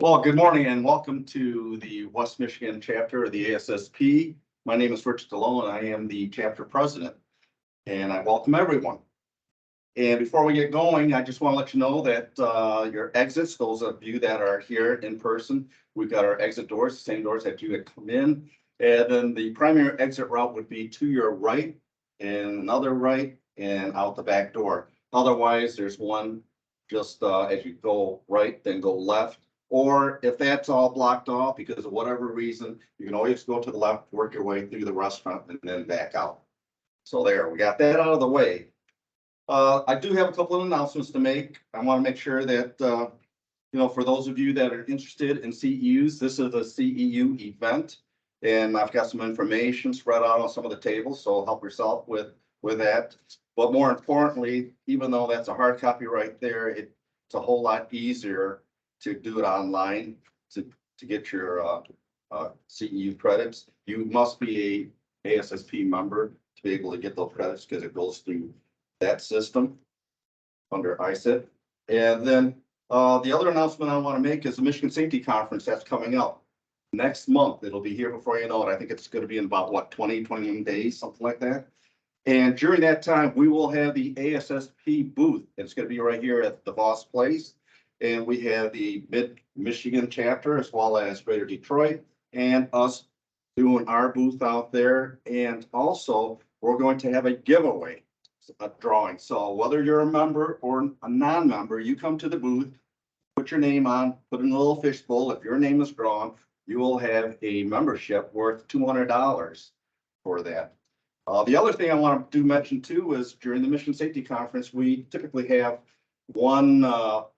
Well, good morning and welcome to the West Michigan chapter of the ASSP. My name is Rich DeLone and I am the chapter president, and I welcome everyone. And before we get going, I just want to let you know that your exits, those of you that are here in person, we've got our exit doors, the same doors that you had come in. And then the primary exit route would be to your right and another right and out the back door. Otherwise, there's one just as you go right, then go left. Or if that's all blocked off because of whatever reason, you can always go to the left, work your way through the restaurant and then back out. So there, we got that out of the way. I do have a couple of announcements to make. I want to make sure that, for those of you that are interested in CEUs, this is a CEU event. And I've got some information spread out on some of the tables, so help yourself with that. But more importantly, even though that's a hard copy right there, it's a whole lot easier to do it online to get your CEU credits. You must be a ASSP member to be able to get those credits because it goes through that system under ISIP. And then the other announcement I want to make is the Michigan Safety Conference that's coming up next month. It'll be here before you know it. I think it's going to be in about 21 days, something like that. And during that time, we will have the ASSP booth. It's going to be right here at the Voss Place. And we have the Mid-Michigan chapter as well as Greater Detroit and us doing our booth out there. And also we're going to have a giveaway, a drawing. So whether you're a member or a non-member, you come to the booth, put your name on, put in a little fishbowl. If your name is drawn, you will have a membership worth $200 for that. The other thing I want to mention too is during the Michigan Safety Conference, we typically have one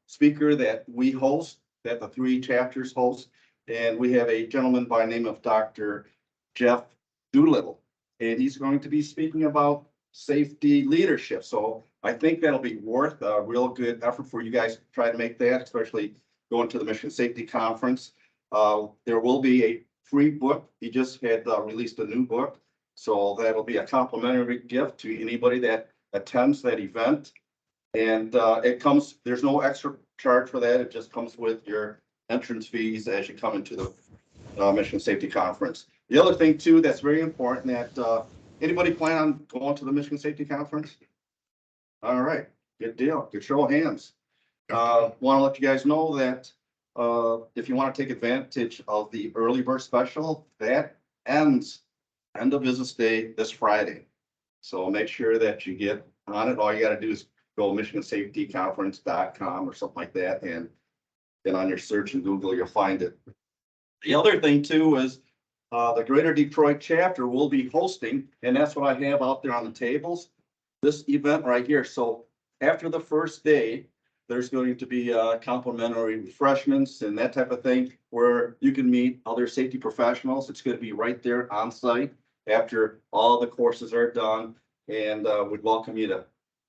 speaker that we host, that the three chapters host, and we have a gentleman by the name of Dr. Jeff Doolittle, and he's going to be speaking about safety leadership. So I think that'll be worth a real good effort for you guys to try to make that, especially going to the Michigan Safety Conference. There will be a free book. He just had released a new book, so that'll be a complimentary gift to anybody that attends that event. And there's no extra charge for that. It just comes with your entrance fees as you come into the Michigan Safety Conference. The other thing too, that's very important, that anybody plan on going to the Michigan Safety Conference? All right, good deal. Good show of hands. Want to let you guys know that if you want to take advantage of the early bird special, that ends end of business day this Friday. So make sure that you get on it. All you got to do is go michigansafetyconference.com or something like that, and then on your search in Google, you'll find it. The other thing too is the Greater Detroit chapter will be hosting, and that's what I have out there on the tables, this event right here. So after the first day, there's going to be complimentary refreshments and that type of thing where you can meet other safety professionals. It's going to be right there on site after all the courses are done, and we'd welcome you to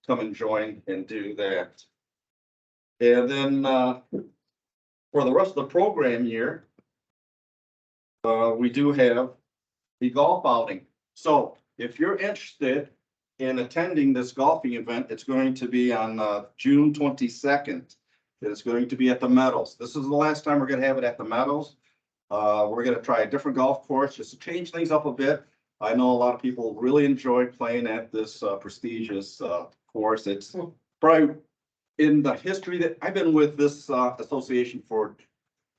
come and join and do that. And then for the rest of the program year, we do have the golf outing. So if you're interested in attending this golfing event, it's going to be on June 22nd. It's going to be at the Meadows. This is the last time we're going to have it at the Meadows. We're going to try a different golf course just to change things up a bit. I know a lot of people really enjoy playing at this prestigious course. It's probably in the history that I've been with this association for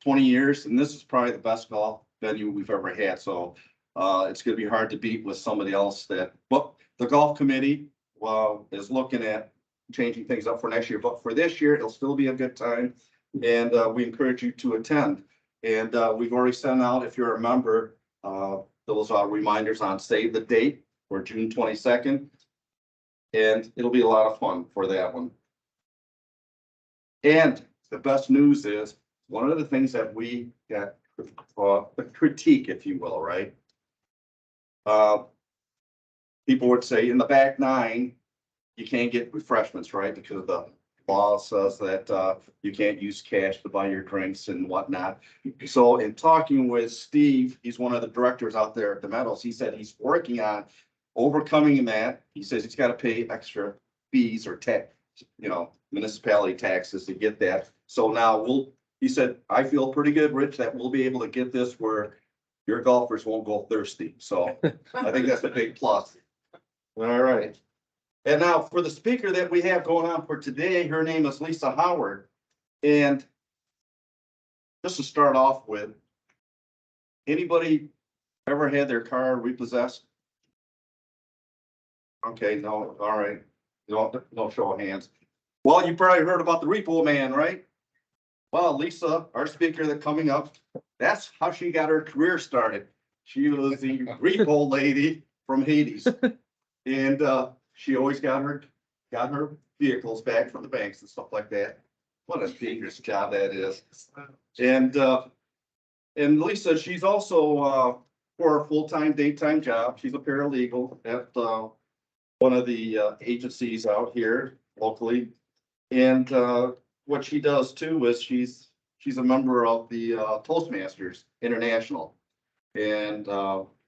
20 years, and this is probably the best golf venue we've ever had. So it's going to be hard to beat with somebody else but the golf committee is looking at changing things up for next year. But for this year, it'll still be a good time, and we encourage you to attend. And we've already sent out, if you're a member, those reminders on save the date for June 22nd. And it'll be a lot of fun for that one. And the best news is one of the things that we got a critique, if you will, right? People would say in the back nine, you can't get refreshments, right? Because the law says that you can't use cash to buy your drinks and whatnot. So in talking with Steve, he's one of the directors out there at the Meadows, he said he's working on overcoming that. He says he's got to pay extra fees or municipality taxes to get that. So now we'll he said, I feel pretty good, Rich, that we'll be able to get this where your golfers won't go thirsty. So I think that's a big plus. All right. And now for the speaker that we have going on for today, her name is Lisa Howard. And just to start off with, anybody ever had their car repossessed? Okay, no, all right. No show of hands. Well, you probably heard about the repo man, right? Well, Lisa, our speaker that coming up, that's how she got her career started. She was the repo lady from Hades. And she always got her vehicles back from the banks and stuff like that. What a dangerous job that is. And Lisa, she's also for a full-time, daytime job. She's a paralegal at one of the agencies out here locally. And what she does too is she's a member of the Toastmasters International, and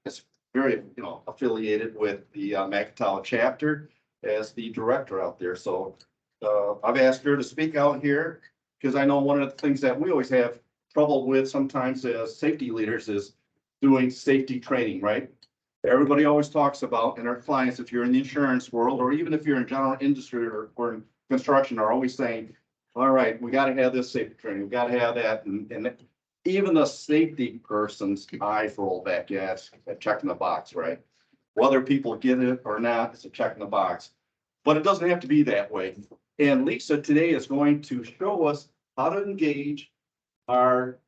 it's very affiliated with the Macatawa chapter as the director out there. So I've asked her to speak out here because I know one of the things that we always have trouble with sometimes as safety leaders is doing safety training, right? Everybody always talks about, and our clients, if you're in the insurance world, or even if you're in general industry or in construction, are always saying, all right, we got to have this safety training, we got to have that. And even the safety person's eyes roll back. Yeah, it's a check in the box, right? Whether people get it or not, it's a check in the box. But it doesn't have to be that way. And Lisa today is going to show us how to engage our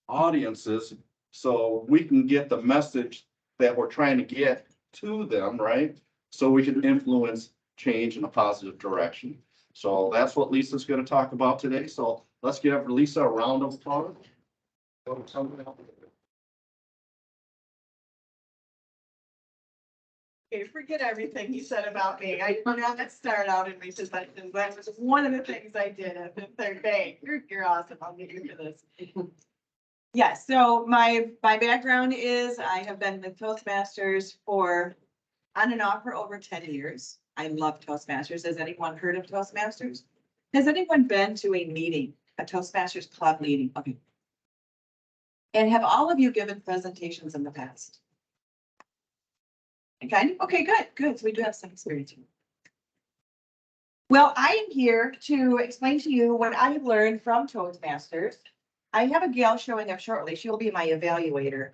audiences so we can get the message that we're trying to get to them, right? So we can influence change in a positive direction. So that's what Lisa's going to talk about today. So let's give Lisa a round of applause. Okay, forget everything you said about me. I did not start out in repossessions. That was one of the things I did at the third bank. You're awesome. I'll get you for this. Yes, so my background is I have been with Toastmasters for on and off for over 10 years. I love Toastmasters. Has anyone heard of Toastmasters? Has anyone been to a meeting, a Toastmasters club meeting? Okay. And have all of you given presentations in the past? Okay, okay, good. So we do have some experience here. Well, I am here to explain to you what I have learned from Toastmasters. I have a gal showing up shortly. She will be my evaluator.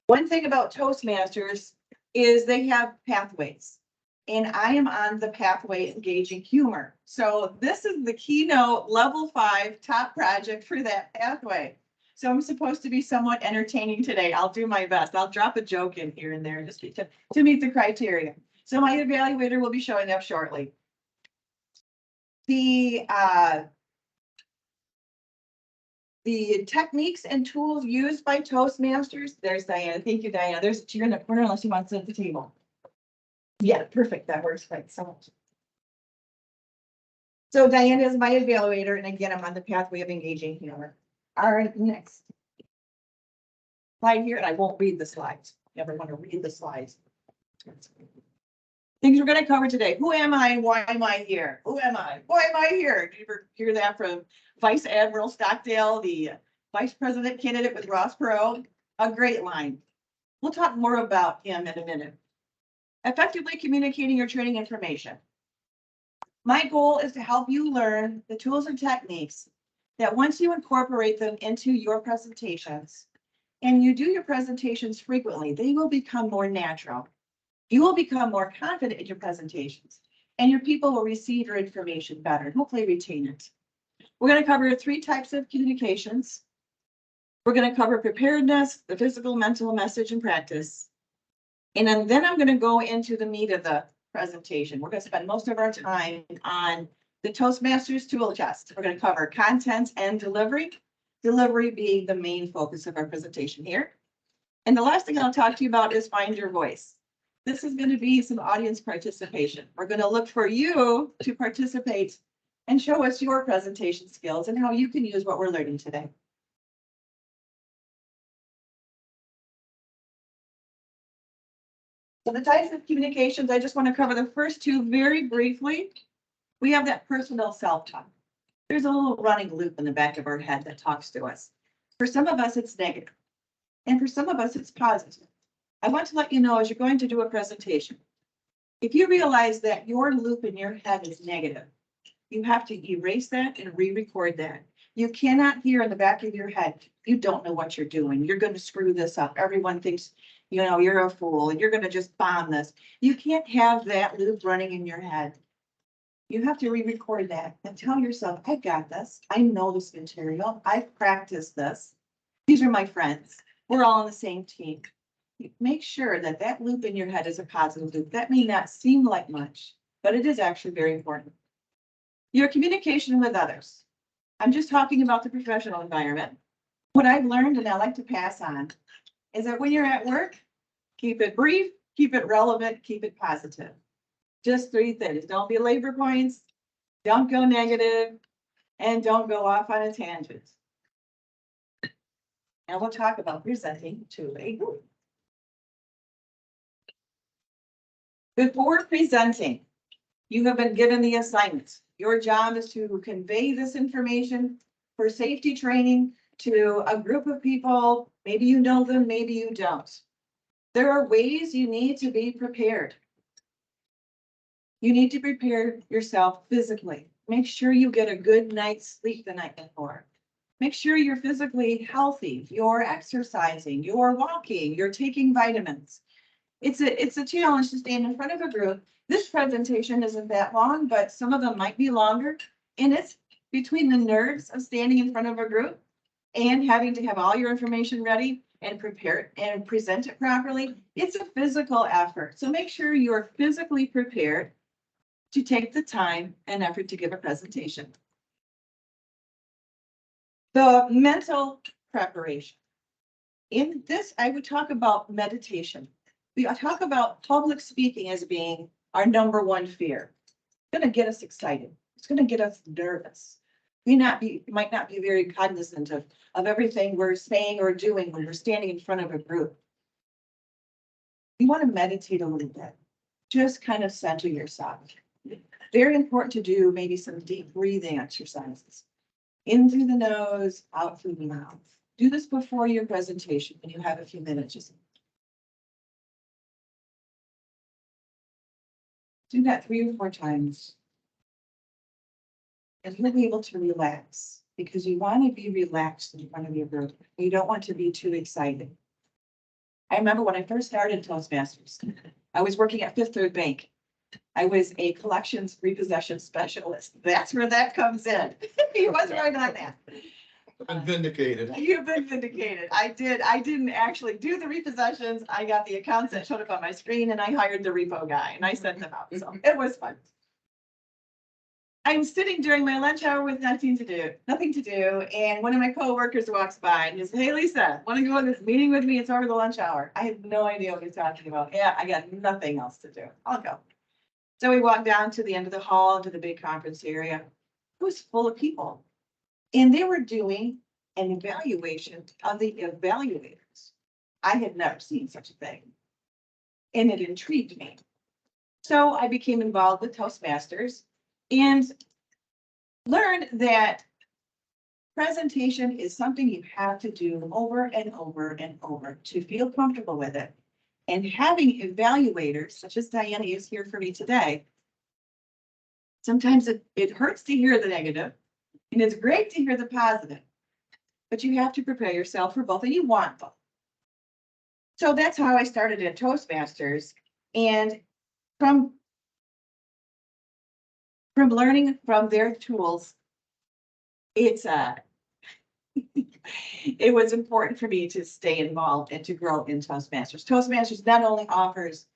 One thing about Toastmasters is they have pathways. And I am on the pathway engaging humor. So this is the keynote level 5 top project for that pathway. So I'm supposed to be somewhat entertaining today. I'll do my best. I'll drop a joke in here and there just to meet the criteria. So my evaluator will be showing up shortly. The techniques and tools used by Toastmasters. There's Diana. Thank you, Diana. You're in the corner unless you want to sit at the table. Yeah, perfect. That works great so much. So Diana is my evaluator, and again, I'm on the pathway of engaging humor. All right, next slide here, and I won't read the slides. Never want to read the slides. Things we're going to cover today. Who am I? Why am I here? Who am I? Why am I here? Did you ever hear that from Vice Admiral Stockdale, the vice president candidate with Ross Perot? A great line. We'll talk more about him in a minute. Effectively communicating or training information. My goal is to help you learn the tools and techniques that once you incorporate them into your presentations and you do your presentations frequently, they will become more natural. You will become more confident in your presentations and your people will receive your information better and hopefully retain it. We're going to cover 3 types of communications. We're going to cover preparedness, the physical, mental, message, and practice. And then I'm going to go into the meat of the presentation. We're going to spend most of our time on the Toastmasters tool chest. We're going to cover content and delivery. Delivery being the main focus of our presentation here. And the last thing I'll talk to you about is find your voice. This is going to be some audience participation. We're going to look for you to participate and show us your presentation skills and how you can use what we're learning today. So the types of communications, I just want to cover the first 2 very briefly. We have that personal self-talk. There's a little running loop in the back of our head that talks to us. For some of us, it's negative, and for some of us, it's positive. I want to let you know as you're going to do a presentation, if you realize that your loop in your head is negative, you have to erase that and re-record that. You cannot hear in the back of your head, you don't know what you're doing. You're going to screw this up. Everyone thinks, you know, you're a fool and you're going to just bomb this. You can't have that loop running in your head. You have to re-record that and tell yourself, I got this. I know this material. I've practiced this. These are my friends. We're all on the same team. Make sure that that loop in your head is a positive loop. That may not seem like much, but it is actually very important. Your communication with others. I'm just talking about the professional environment. What I've learned and I like to pass on is that when you're at work, keep it brief, keep it relevant, keep it positive. Just 3 things. Don't be labor points, don't go negative, and don't go off on a tangent. And we'll talk about presenting to a group. Before presenting, you have been given the assignment. Your job is to convey this information for safety training to a group of people. Maybe you know them, maybe you don't. There are ways you need to be prepared. You need to prepare yourself physically. Make sure you get a good night's sleep the night before. Make sure you're physically healthy. You're exercising, you're walking, you're taking vitamins. It's a challenge to stand in front of a group. This presentation isn't that long, but some of them might be longer. And it's between the nerves of standing in front of a group and having to have all your information ready and prepare it and present it properly. It's a physical effort. So make sure you're physically prepared to take the time and effort to give a presentation. The mental preparation. In this, I would talk about meditation. We talk about public speaking as being our #1 fear. It's going to get us excited. It's going to get us nervous. We might not be very cognizant of everything we're saying or doing when we're standing in front of a group. You want to meditate a little bit. Just kind of center yourself. Very important to do maybe some deep breathing exercises. In through the nose, out through the mouth. Do this before your presentation when you have a few minutes. Just do that 3 or 4 times. And you'll be able to relax because you want to be relaxed in front of your group. You don't want to be too excited. I remember when I first started Toastmasters, I was working at Fifth Third Bank. I was a collections repossession specialist. That's where that comes in. He was right on that. I'm vindicated. You've been vindicated. I didn't actually do the repossessions. I got the accounts that showed up on my screen and I hired the repo guy and I sent them out. So it was fun. I'm sitting during my lunch hour with nothing to do. And one of my coworkers walks by and says, "Hey, Lisa, want to go to this meeting with me? It's over the lunch hour." I had no idea what he's talking about. Yeah, I got nothing else to do. I'll go. So we walked down to the end of the hall into the big conference area. It was full of people. And they were doing an evaluation of the evaluators. I had never seen such a thing. And it intrigued me. So I became involved with Toastmasters and learned that presentation is something you have to do over and over and over to feel comfortable with it. And having evaluators, such as Diana is here for me today, sometimes it hurts to hear the negative, and it's great to hear the positive, but you have to prepare yourself for both, and you want both. So that's how I started at Toastmasters, and from learning from their tools, it's it was important for me to stay involved and to grow in Toastmasters. Toastmasters not only offers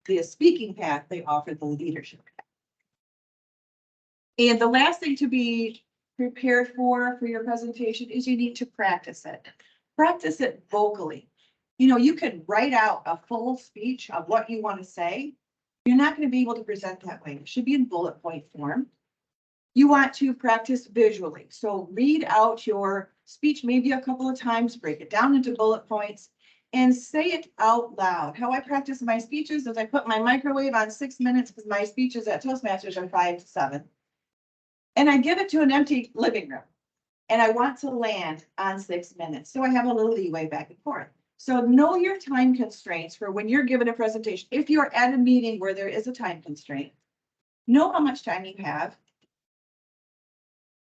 the speaking path, they offer the leadership path. And the last thing to be prepared for your presentation is you need to practice it. Practice it vocally. You know, you can write out a full speech of what you want to say. You're not going to be able to present that way. It should be in bullet point form. You want to practice visually. So read out your speech maybe a couple of times, break it down into bullet points, and say it out loud. How I practice my speeches is I put my microwave on 6 minutes because my speeches at Toastmasters are 5 to 7. and I give it to an empty living room. And I want to land on 6 minutes. So I have a little leeway back and forth. So know your time constraints for when you're given a presentation. If you're at a meeting where there is a time constraint, know how much time you have.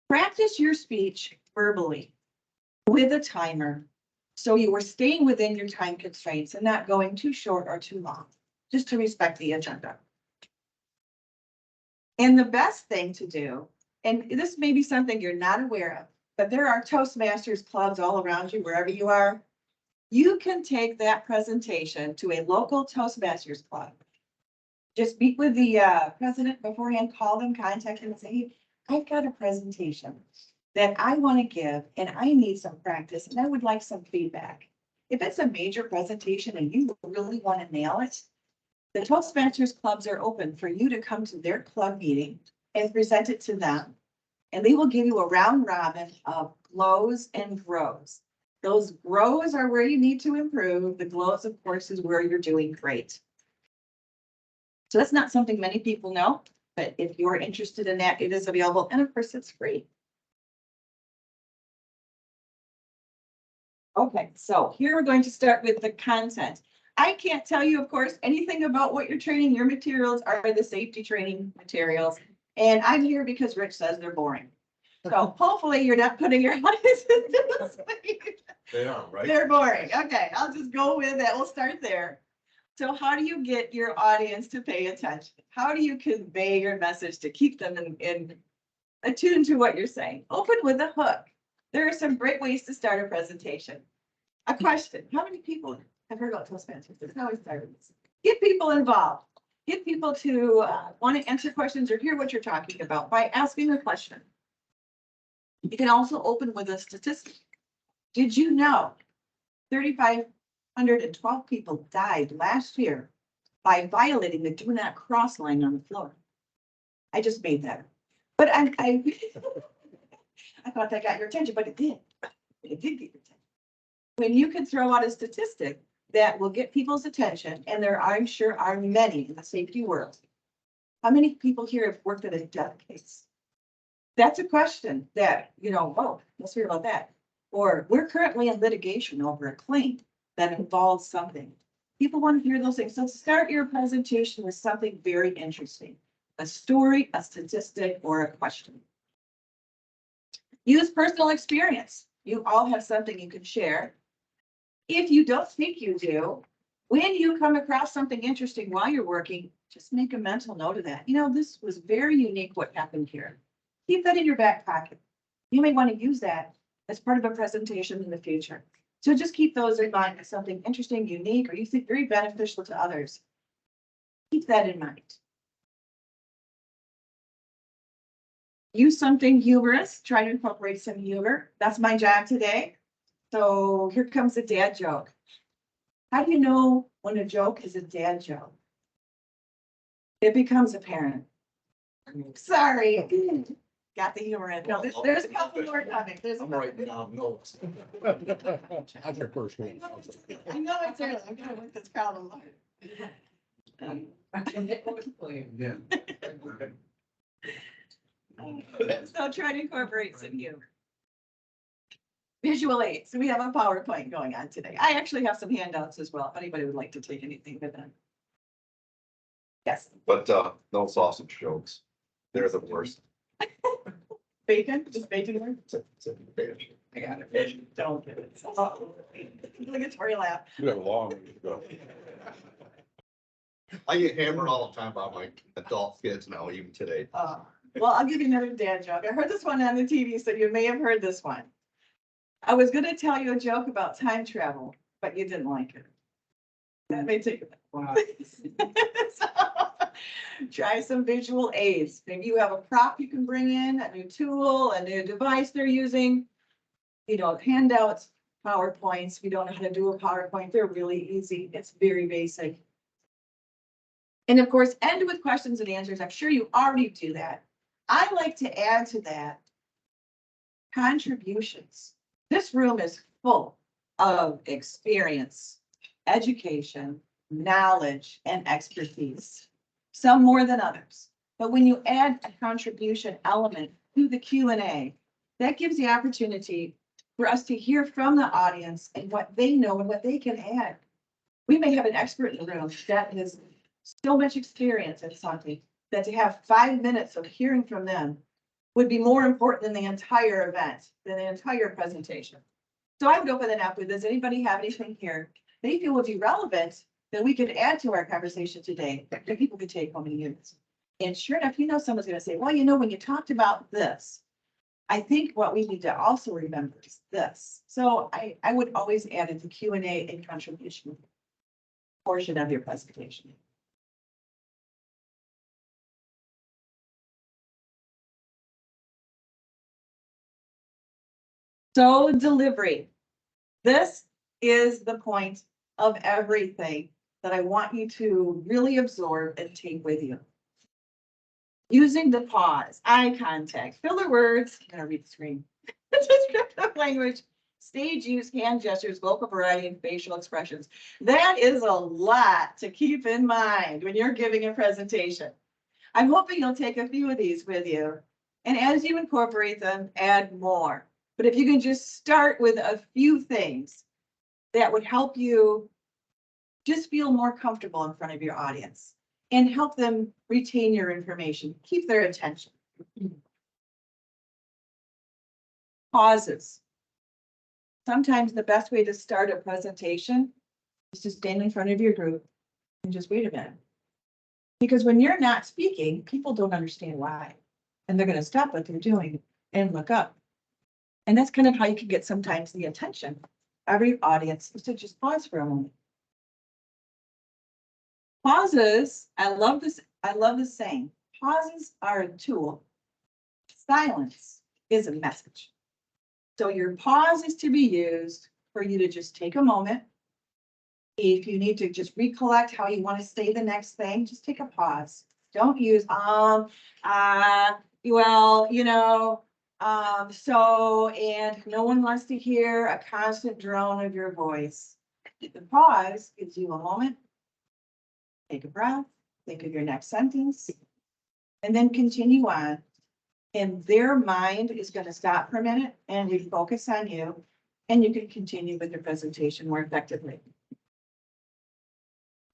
Practice your speech verbally with a timer. So you are staying within your time constraints and not going too short or too long, just to respect the agenda. And the best thing to do, and this may be something you're not aware of, but there are Toastmasters clubs all around you, wherever you are. You can take that presentation to a local Toastmasters club. Just meet with the president beforehand, call them, contact them and say, hey, I've got a presentation that I want to give and I need some practice and I would like some feedback. If it's a major presentation and you really want to nail it, the Toastmasters clubs are open for you to come to their club meeting and present it to them. And they will give you a round robin of glows and grows. Those grows are where you need to improve. The glows, of course, is where you're doing great. So that's not something many people know, but if you're interested in that, it is available. And of course, it's free. Okay, so here we're going to start with the content. I can't tell you, of course, anything about what you're training. Your materials are the safety training materials. And I'm here because Rich says they're boring. So hopefully you're not putting your eyes into this. They are, right? They're boring. Okay, I'll just go with it. We'll start there. So how do you get your audience to pay attention? How do you convey your message to keep them in attuned to what you're saying? Open with a hook. There are some great ways to start a presentation. A question. How many people have heard about Toastmasters? That's how I started this. Get people involved. Get people to want to answer questions or hear what you're talking about by asking a question. You can also open with a statistic. Did you know 3,512 people died last year by violating the do not cross line on the floor? I just made that. But I thought that got your attention, but it did. It did get your attention. When you can throw out a statistic that will get people's attention, and there I'm sure are many in the safety world. How many people here have worked at a death case? That's a question that, oh, let's hear about that. Or we're currently in litigation over a claim that involves something. People want to hear those things. So start your presentation with something very interesting. A story, a statistic, or a question. Use personal experience. You all have something you can share. If you don't think you do, when you come across something interesting while you're working, just make a mental note of that. This was very unique what happened here. Keep that in your back pocket. You may want to use that as part of a presentation in the future. So just keep those in mind as something interesting, unique, or you think very beneficial to others. Keep that in mind. Use something humorous. Try to incorporate some humor. That's my job today. So here comes a dad joke. How do you know when a joke is a dad joke? It becomes apparent. Sorry. Got the humor in. No, there's a couple more coming. I'm writing down notes. That's your first name. I know it's early. I'm gonna work this crowd alone. Yeah. So try to incorporate some humor. Visual aids. So we have a PowerPoint going on today. I actually have some handouts as well, if anybody would like to take anything with them. Yes. But no sausage jokes. They're the worst. Bacon, just bacon word? I got it. Don't get it. Obligatory laugh. You have a long way to go. I get hammered all the time by my adult kids now, even today. Well, I'll give you another dad joke. I heard this one on the TV, so you may have heard this one. I was gonna tell you a joke about time travel, but you didn't like it. That may take a while. So, try some visual aids. Maybe you have a prop you can bring in, a new tool, a new device they're using. Handouts, PowerPoints. If you don't know how to do a PowerPoint, they're really easy. It's very basic. And of course, end with questions and answers. I'm sure you already do that. I like to add to that contributions. This room is full of experience, education, knowledge, and expertise. Some more than others. But when you add a contribution element, do the Q&A. That gives the opportunity for us to hear from the audience and what they know and what they can add. We may have an expert in the room that has so much experience in something that to have 5 minutes of hearing from them would be more important than the entire event, than the entire presentation. So I would open it up with, does anybody have anything here they feel would be relevant that we could add to our conversation today that people could take home and use? And sure enough, someone's going to say, well, when you talked about this, I think what we need to also remember is this. So I would always add it to Q&A and contribution portion of your presentation. So delivery. This is the point of everything that I want you to really absorb and take with you. Using the pause, eye contact, filler words. I'm gonna read the screen. Descriptive language, stage use, hand gestures, vocal variety, and facial expressions. That is a lot to keep in mind when you're giving a presentation. I'm hoping you'll take a few of these with you. And as you incorporate them, add more. But if you can just start with a few things that would help you just feel more comfortable in front of your audience and help them retain your information, keep their attention. Pauses. Sometimes the best way to start a presentation is to stand in front of your group and just wait a minute. Because when you're not speaking, people don't understand why. And they're going to stop what they're doing and look up. And that's kind of how you can get sometimes the attention of your audience, is to just pause for a moment. Pauses, I love this saying, pauses are a tool. Silence is a message. So your pause is to be used for you to just take a moment. If you need to just recollect how you want to say the next thing, just take a pause. Don't use, so, and no one wants to hear a constant drone of your voice. The pause gives you a moment. Take a breath, think of your next sentence, and then continue on. And their mind is going to stop for a minute and refocus on you, and you can continue with your presentation more effectively.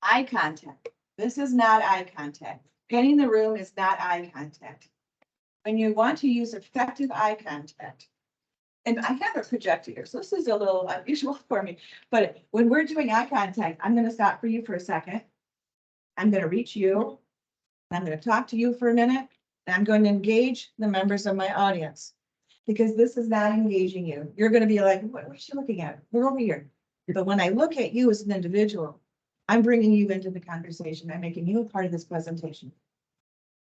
Eye contact. This is not eye contact. Painting the room is not eye contact. When you want to use effective eye contact, and I have a projector here, so this is a little unusual for me, but when we're doing eye contact, I'm going to stop for you for a second. I'm going to reach you. I'm going to talk to you for a minute, and I'm going to engage the members of my audience, because this is not engaging you. You're going to be like, what is she looking at? We're over here. But when I look at you as an individual, I'm bringing you into the conversation. I'm making you a part of this presentation.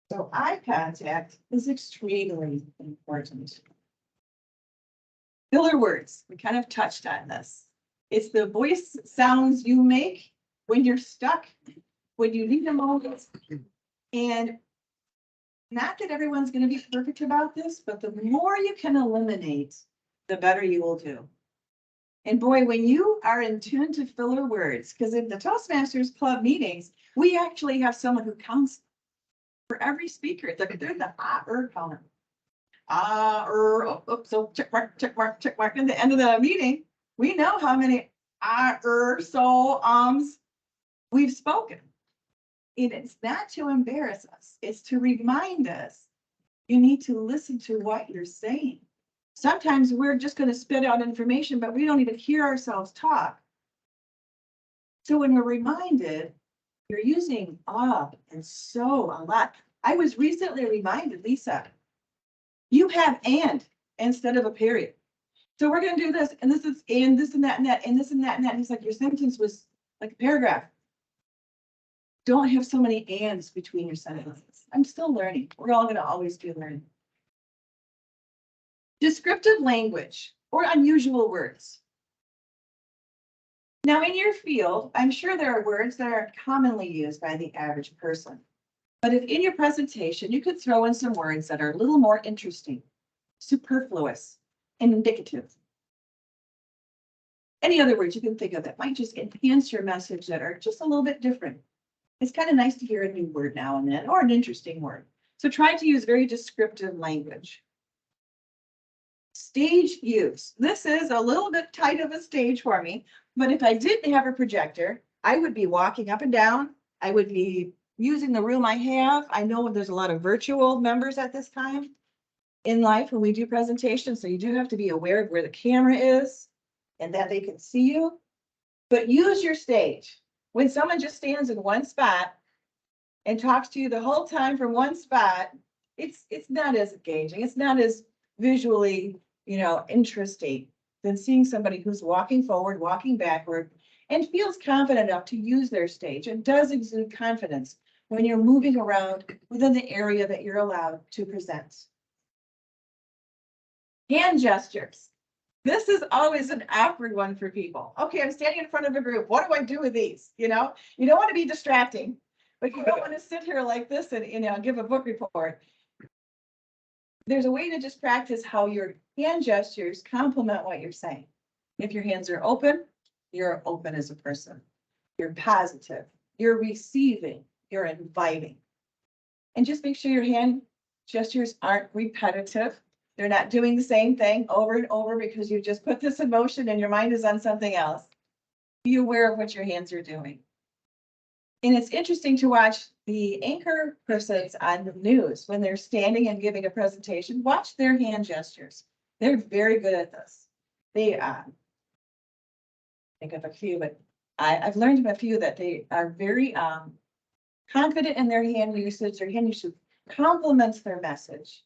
So eye contact is extremely important. Filler words, we kind of touched on this. It's the voice sounds you make when you're stuck, when you need a moment. And not that everyone's going to be perfect about this, but the more you can eliminate, the better you will do. And boy, when you are in tune to filler words, because in the Toastmasters Club meetings, we actually have someone who counts for every speaker. They're the counter. So check mark, check mark, check mark. At the end of the meeting, we know how many we've spoken. And it's not to embarrass us. It's to remind us you need to listen to what you're saying. Sometimes we're just going to spit out information, but we don't even hear ourselves talk. So when we're reminded, you're using and so a lot. I was recently reminded, Lisa, you have and instead of a period. So we're going to do this, and this is and this and that and that and this and that and that. And he's like, your sentence was like a paragraph. Don't have so many ands between your sentences. I'm still learning. We're all going to always be learning. Descriptive language or unusual words. Now in your field, I'm sure there are words that are commonly used by the average person. But if in your presentation, you could throw in some words that are a little more interesting, superfluous, and indicative. Any other words you can think of that might just enhance your message that are just a little bit different. It's kind of nice to hear a new word now and then, or an interesting word. So try to use very descriptive language. Stage use. This is a little bit tight of a stage for me, but if I didn't have a projector, I would be walking up and down. I would be using the room I have. I know there's a lot of virtual members at this time in life when we do presentations, so you do have to be aware of where the camera is and that they can see you. But use your stage. When someone just stands in one spot and talks to you the whole time from one spot, it's not as engaging. It's not as visually, interesting than seeing somebody who's walking forward, walking backward, and feels confident enough to use their stage and does exude confidence when you're moving around within the area that you're allowed to present. Hand gestures. This is always an awkward one for people. Okay, I'm standing in front of a group. What do I do with these? You don't want to be distracting, but you don't want to sit here like this and, give a book report. There's a way to just practice how your hand gestures complement what you're saying. If your hands are open, you're open as a person. You're positive. You're receiving. You're inviting. And just make sure your hand gestures aren't repetitive. They're not doing the same thing over and over because you just put this in motion and your mind is on something else. Be aware of what your hands are doing. And it's interesting to watch the anchor persons on the news when they're standing and giving a presentation. Watch their hand gestures. They're very good at this. They think of a few, but I've learned of a few that they are very confident in their hand usage. Their hand usage complements their message.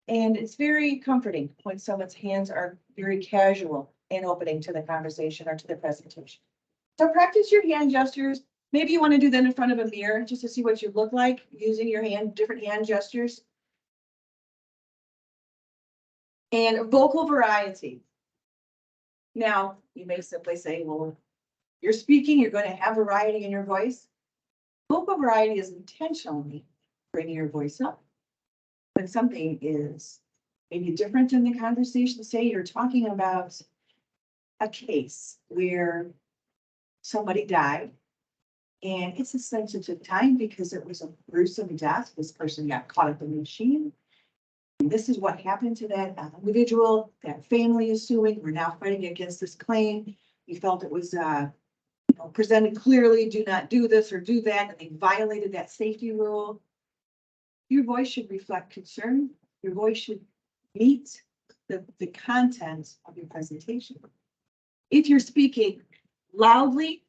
And it's very comforting when someone's hands are very casual and opening to the conversation or to the presentation. So practice your hand gestures. Maybe you want to do that in front of a mirror just to see what you look like using your different hand gestures. And vocal variety. Now, you may simply say, well, you're speaking, you're going to have variety in your voice. Vocal variety is intentionally bringing your voice up. When something is maybe different in the conversation, say you're talking about a case where somebody died. And it's a sensitive time because it was a gruesome death. This person got caught up in the machine. And this is what happened to that individual. That family is suing. We're now fighting against this claim. We felt it was presented clearly, do not do this or do that, and they violated that safety rule. Your voice should reflect concern. Your voice should meet the content of your presentation. If you're speaking loudly,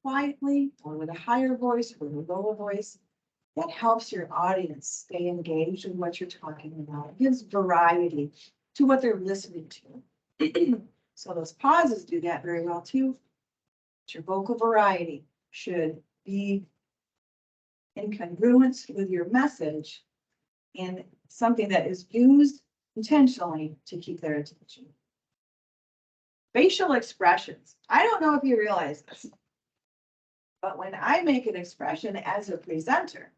quietly, or with a higher voice or a lower voice, that helps your audience stay engaged in what you're talking about. It gives variety to what they're listening to. So those pauses do that very well too. But your vocal variety should be in congruence with your message and something that is used intentionally to keep their attention. Facial expressions. I don't know if you realize this, but when I make an expression as a presenter,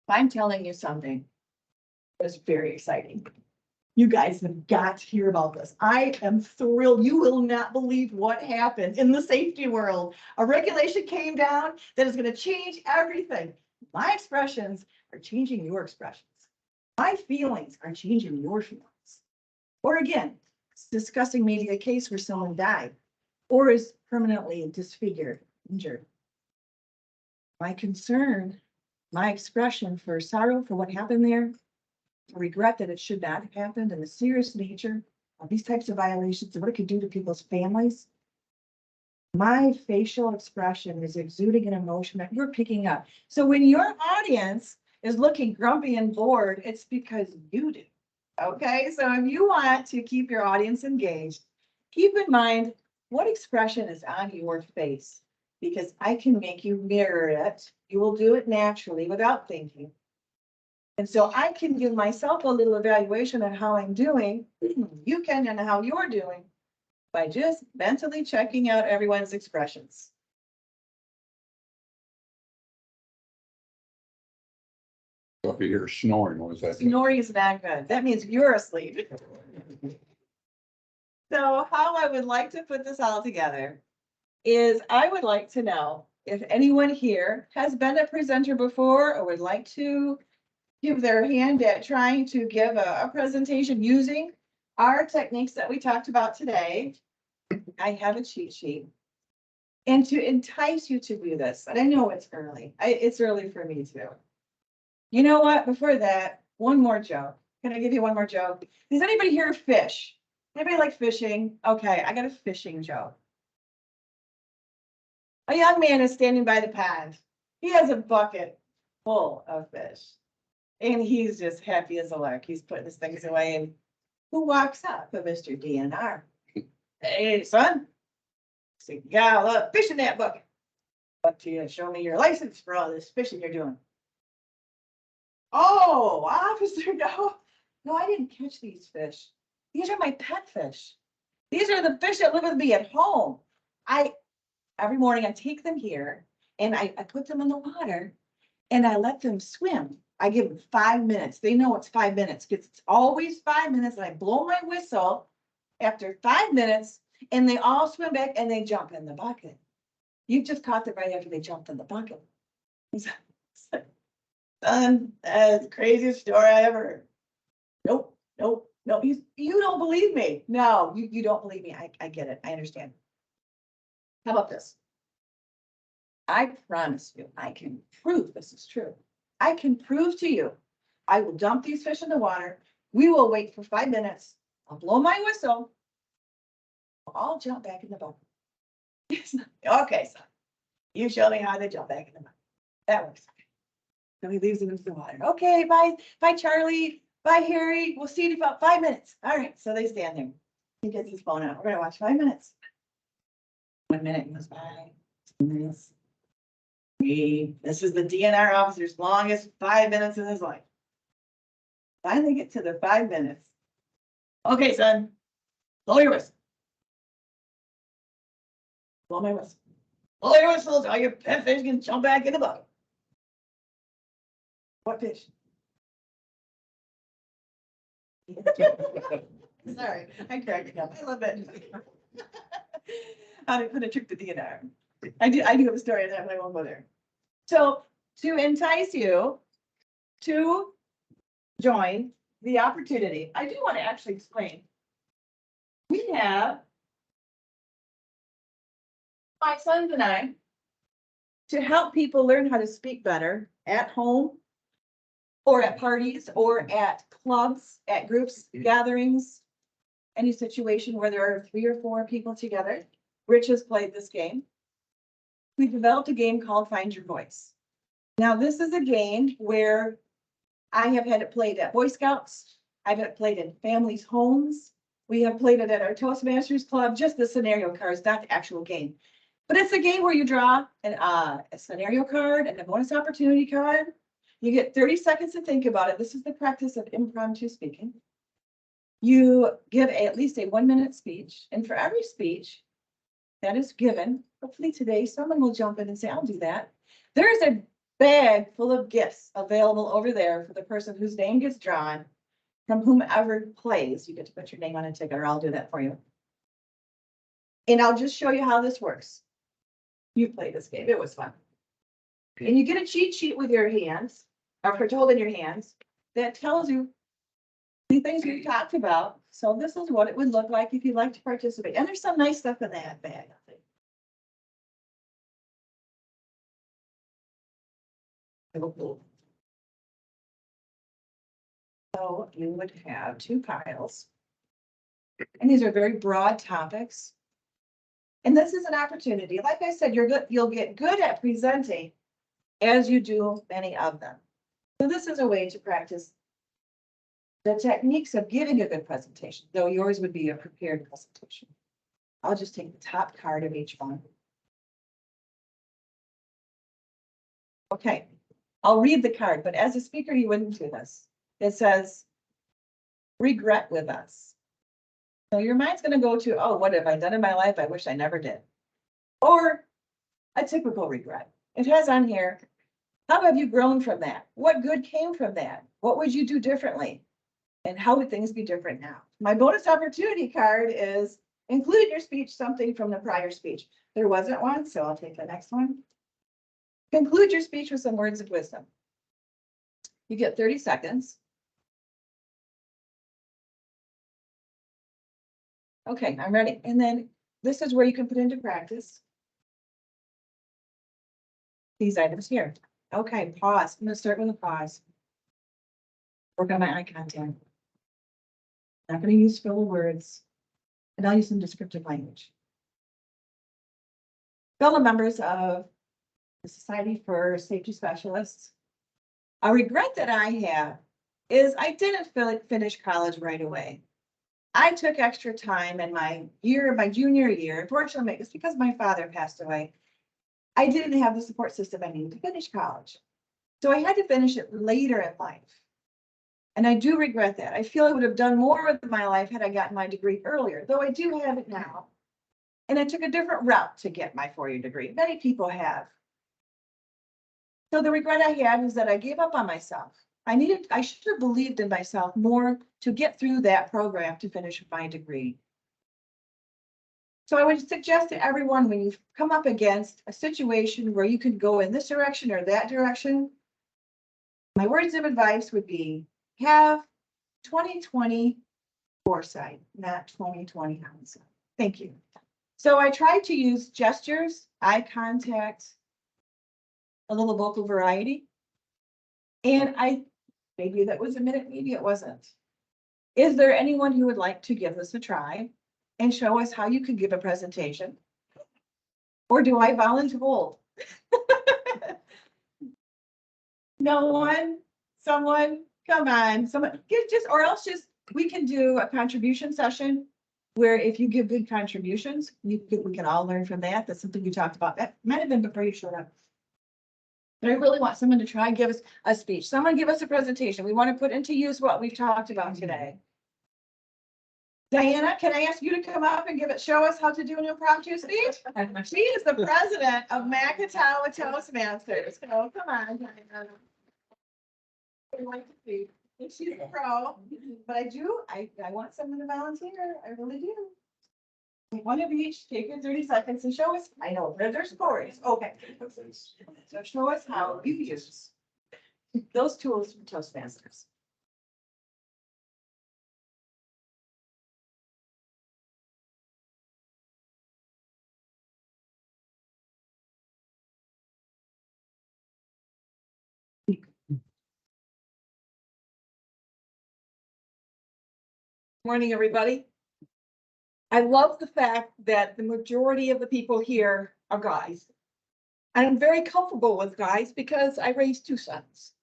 if I'm telling you something that's very exciting, you guys have got to hear about this. I am thrilled. You will not believe what happened in the safety world. A regulation came down that is going to change everything. My expressions are changing your expressions. My feelings are changing your feelings. Or again, discussing maybe a case where someone died or is permanently disfigured, injured. My concern, my expression for sorrow for what happened there, for regret that it should not have happened, and the serious nature of these types of violations and what it could do to people's families. My facial expression is exuding an emotion that you're picking up. So when your audience is looking grumpy and bored, it's because you do. Okay, so if you want to keep your audience engaged, keep in mind what expression is on your face, because I can make you mirror it. You will do it naturally without thinking. And so I can give myself a little evaluation on how I'm doing. You can on how you're doing by just mentally checking out everyone's expressions. If you hear snoring, what is that? Snoring is not good. That means you're asleep. So how I would like to put this all together is I would like to know if anyone here has been a presenter before or would like to give their hand at trying to give a presentation using our techniques that we talked about today. I have a cheat sheet. And to entice you to do this, and I know it's early, it's early for me too. You know what, before that, one more joke. Can I give you one more joke? Does anybody here fish? Anybody like fishing? Okay, I got a fishing joke. A young man is standing by the pond. He has a bucket full of fish. And he's just happy as a lark. He's putting his things away, and who walks up but Mr. DNR? Hey, son. So you got a lot of fish in that bucket. But you show me your license for all this fishing you're doing. Oh, officer, no, I didn't catch these fish. These are my pet fish. These are the fish that live with me at home. Every morning I take them here and I put them in the water and I let them swim. I give them 5 minutes. They know it's 5 minutes because it's always 5 minutes. And I blow my whistle after 5 minutes and they all swim back and they jump in the bucket. You just caught them right after they jumped in the bucket. Son, that's the craziest story I ever heard. Nope. You don't believe me. No, you don't believe me. I get it. I understand. How about this? I promise you, I can prove this is true. I can prove to you. I will dump these fish in the water. We will wait for 5 minutes. I'll blow my whistle. I'll jump back in the boat. Okay, son. You show me how they jump back in the boat. That works. So he leaves them in the water. Okay, bye, Charlie. Bye, Harry. We'll see you in about 5 minutes. All right, so they stand there. He gets his phone out. We're gonna watch 5 minutes. 1 minute goes by. 2 minutes. 3. This is the DNR officer's longest 5 minutes in his life. Finally get to the 5 minutes. Okay, son. Blow your whistle. Blow my whistle. Blow your whistle so your pet fish can jump back in the bucket. What fish? Sorry, I cracked up. I love it. I'm gonna trick the DNR. I do have a story on that, but I won't go there. So to entice you to join the opportunity, I do want to actually explain. We have my sons and I to help people learn how to speak better at home or at parties or at clubs, at groups, gatherings, any situation where there are 3 or 4 people together. Rich has played this game. We developed a game called Find Your Voice. Now, this is a game where I have had it played at Boy Scouts. I've had it played in families' homes. We have played it at our Toastmasters Club, just the scenario cards, not the actual game. But it's a game where you draw a scenario card and a bonus opportunity card. You get 30 seconds to think about it. This is the practice of impromptu speaking. You give at least a 1 minute speech, and for every speech that is given, hopefully today someone will jump in and say, I'll do that. There's a bag full of gifts available over there for the person whose name gets drawn from whomever plays. You get to put your name on a ticket, or I'll do that for you. And I'll just show you how this works. You played this game, it was fun. And you get a cheat sheet with your hands, or to hold in your hands, that tells you the things we talked about. So this is what it would look like if you'd like to participate. And there's some nice stuff in that bag, I think. So you would have 2 piles. And these are very broad topics. And this is an opportunity. Like I said, you'll get good at presenting as you do many of them. So this is a way to practice the techniques of giving a good presentation, though yours would be a prepared presentation. I'll just take the top card of each one. Okay, I'll read the card, but as a speaker, you wouldn't do this. It says, regret with us. So your mind's going to go to, oh, what have I done in my life? I wish I never did. Or a typical regret. It has on here, how have you grown from that? What good came from that? What would you do differently? And how would things be different now? My bonus opportunity card is include in your speech something from the prior speech. There wasn't one, so I'll take the next one. Conclude your speech with some words of wisdom. You get 30 seconds. Okay, I'm ready. And then this is where you can put into practice these items here. Okay, pause. I'm gonna start with a pause. Work on my eye contact. Not gonna use filler words. And I'll use some descriptive language. Fellow members of the Society for Safety Specialists, a regret that I have is I didn't finish college right away. I took extra time in my junior year. Unfortunately, it's because my father passed away. I didn't have the support system I needed to finish college. So I had to finish it later in life. And I do regret that. I feel I would have done more with my life had I gotten my degree earlier, though I do have it now. And I took a different route to get my four-year degree. Many people have. So the regret I had is that I gave up on myself. I should have believed in myself more to get through that program to finish my degree. So I would suggest to everyone, when you come up against a situation where you can go in this direction or that direction, my words of advice would be, have 2020 foresight, not 2020 hindsight. Thank you. So I tried to use gestures, eye contact, a little vocal variety. And maybe that was a minute, maybe it wasn't. Is there anyone who would like to give this a try and show us how you could give a presentation? Or do I volunteer? No one? Someone? Come on, someone, or else we can do a contribution session where if you give good contributions, we can all learn from that. That's something we talked about. That might have been before you showed up. But I really want someone to try and give us a speech. Someone give us a presentation. We want to put into use what we've talked about today. Diana, can I ask you to come up and show us how to do an impromptu speech? She is the president of Macatawa Toastmasters. So come on, Diana. I'd like to see. She's a pro, but I want someone to volunteer. I really do. One of each, take your 30 seconds and show us. I know there's stories. Okay. So show us how you use those tools from Toastmasters. Morning, everybody. I love the fact that the majority of the people here are guys. I'm very comfortable with guys because I raised two sons.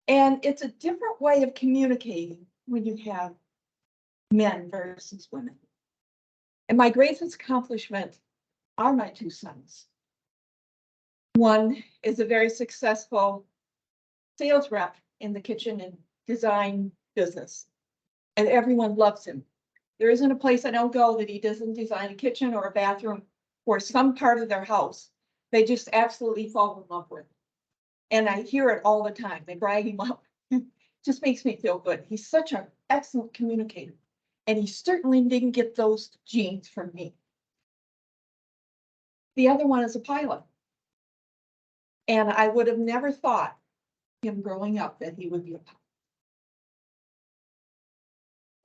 And it's a different way of communicating when you have men versus women. And my greatest accomplishment are my two sons. One is a very successful sales rep in the kitchen and design business, and everyone loves him. There isn't a place I don't go that he doesn't design a kitchen or a bathroom or some part of their house. They just absolutely fall in love with. And I hear it all the time. They brag him up. Just makes me feel good. He's such an excellent communicator. And he certainly didn't get those genes from me. The other one is a pilot. And I would have never thought him growing up that he would be a pilot.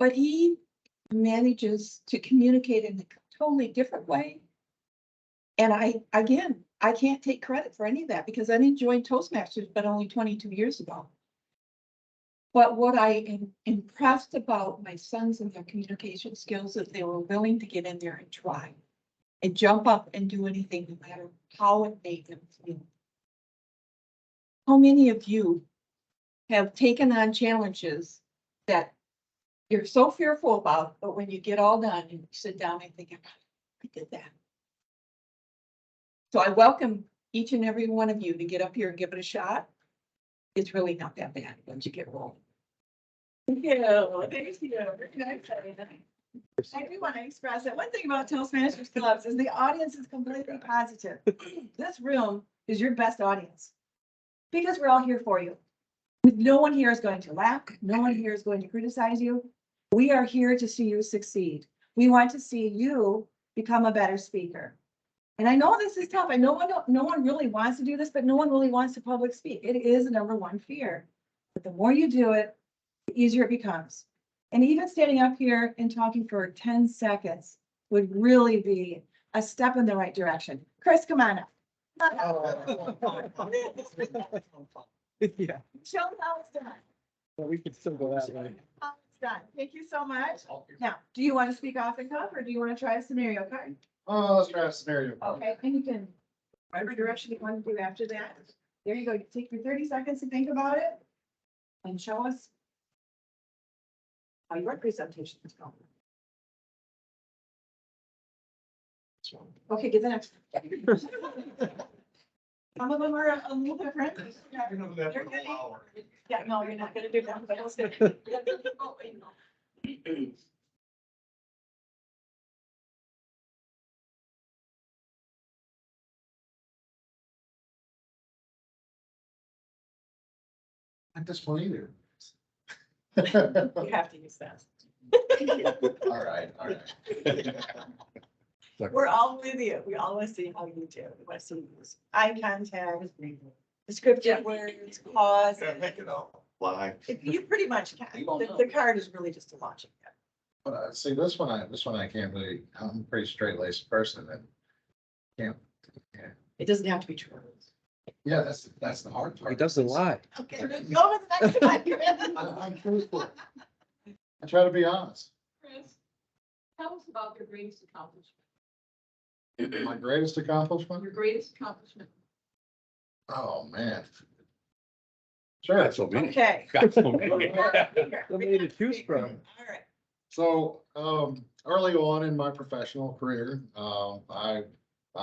But he manages to communicate in a totally different way. And I can't take credit for any of that because I didn't join Toastmasters, but only 22 years ago. But what I am impressed about my sons and their communication skills is they were willing to get in there and try and jump up and do anything, no matter how it made them feel. How many of you have taken on challenges that you're so fearful about, but when you get all done and you sit down and think, I did that. So I welcome each and every one of you to get up here and give it a shot. It's really not that bad once you get rolling. Thank you. Thank you. I do want to express that one thing about Toastmasters clubs is the audience is completely positive. This room is your best audience because we're all here for you. No one here is going to laugh. No one here is going to criticize you. We are here to see you succeed. We want to see you become a better speaker. And I know this is tough. I know no one really wants to do this, but no one really wants to public speak. It is the #1 fear. But the more you do it, the easier it becomes. And even standing up here and talking for 10 seconds would really be a step in the right direction. Chris, come on up. Yeah, Show them how it's done. well, we could still go that way. How it's done. Thank you so much. Now, do you want to speak off the cuff or do you want to try a scenario card? Let's try a scenario. Okay, and you can, whatever direction you want to do after that. There you go. Take your 30 seconds to think about it and show us how your presentation is going. Okay, get the next. Some of them are a little different. Yeah, no, you're not gonna do that. But I'll say- Not this one either. You have to use that. All right, all right. We're all with you. We all want to see how you do. We want to see eye contact, descriptive words, pause. Make it all fly. You pretty much can. The card is really just a launching pad. But see, this one I can't really, I'm a pretty straight laced person and can't. It doesn't have to be true. Yeah, that's the hard part. He doesn't lie. Okay, go to the next one. I'm truthful. I try to be honest. Chris, tell us about your greatest accomplishment. My greatest accomplishment? Your greatest accomplishment. Oh, man. Sure. That's so many. Okay. Got so many. Somebody to choose from. All right. So, early on in my professional career, I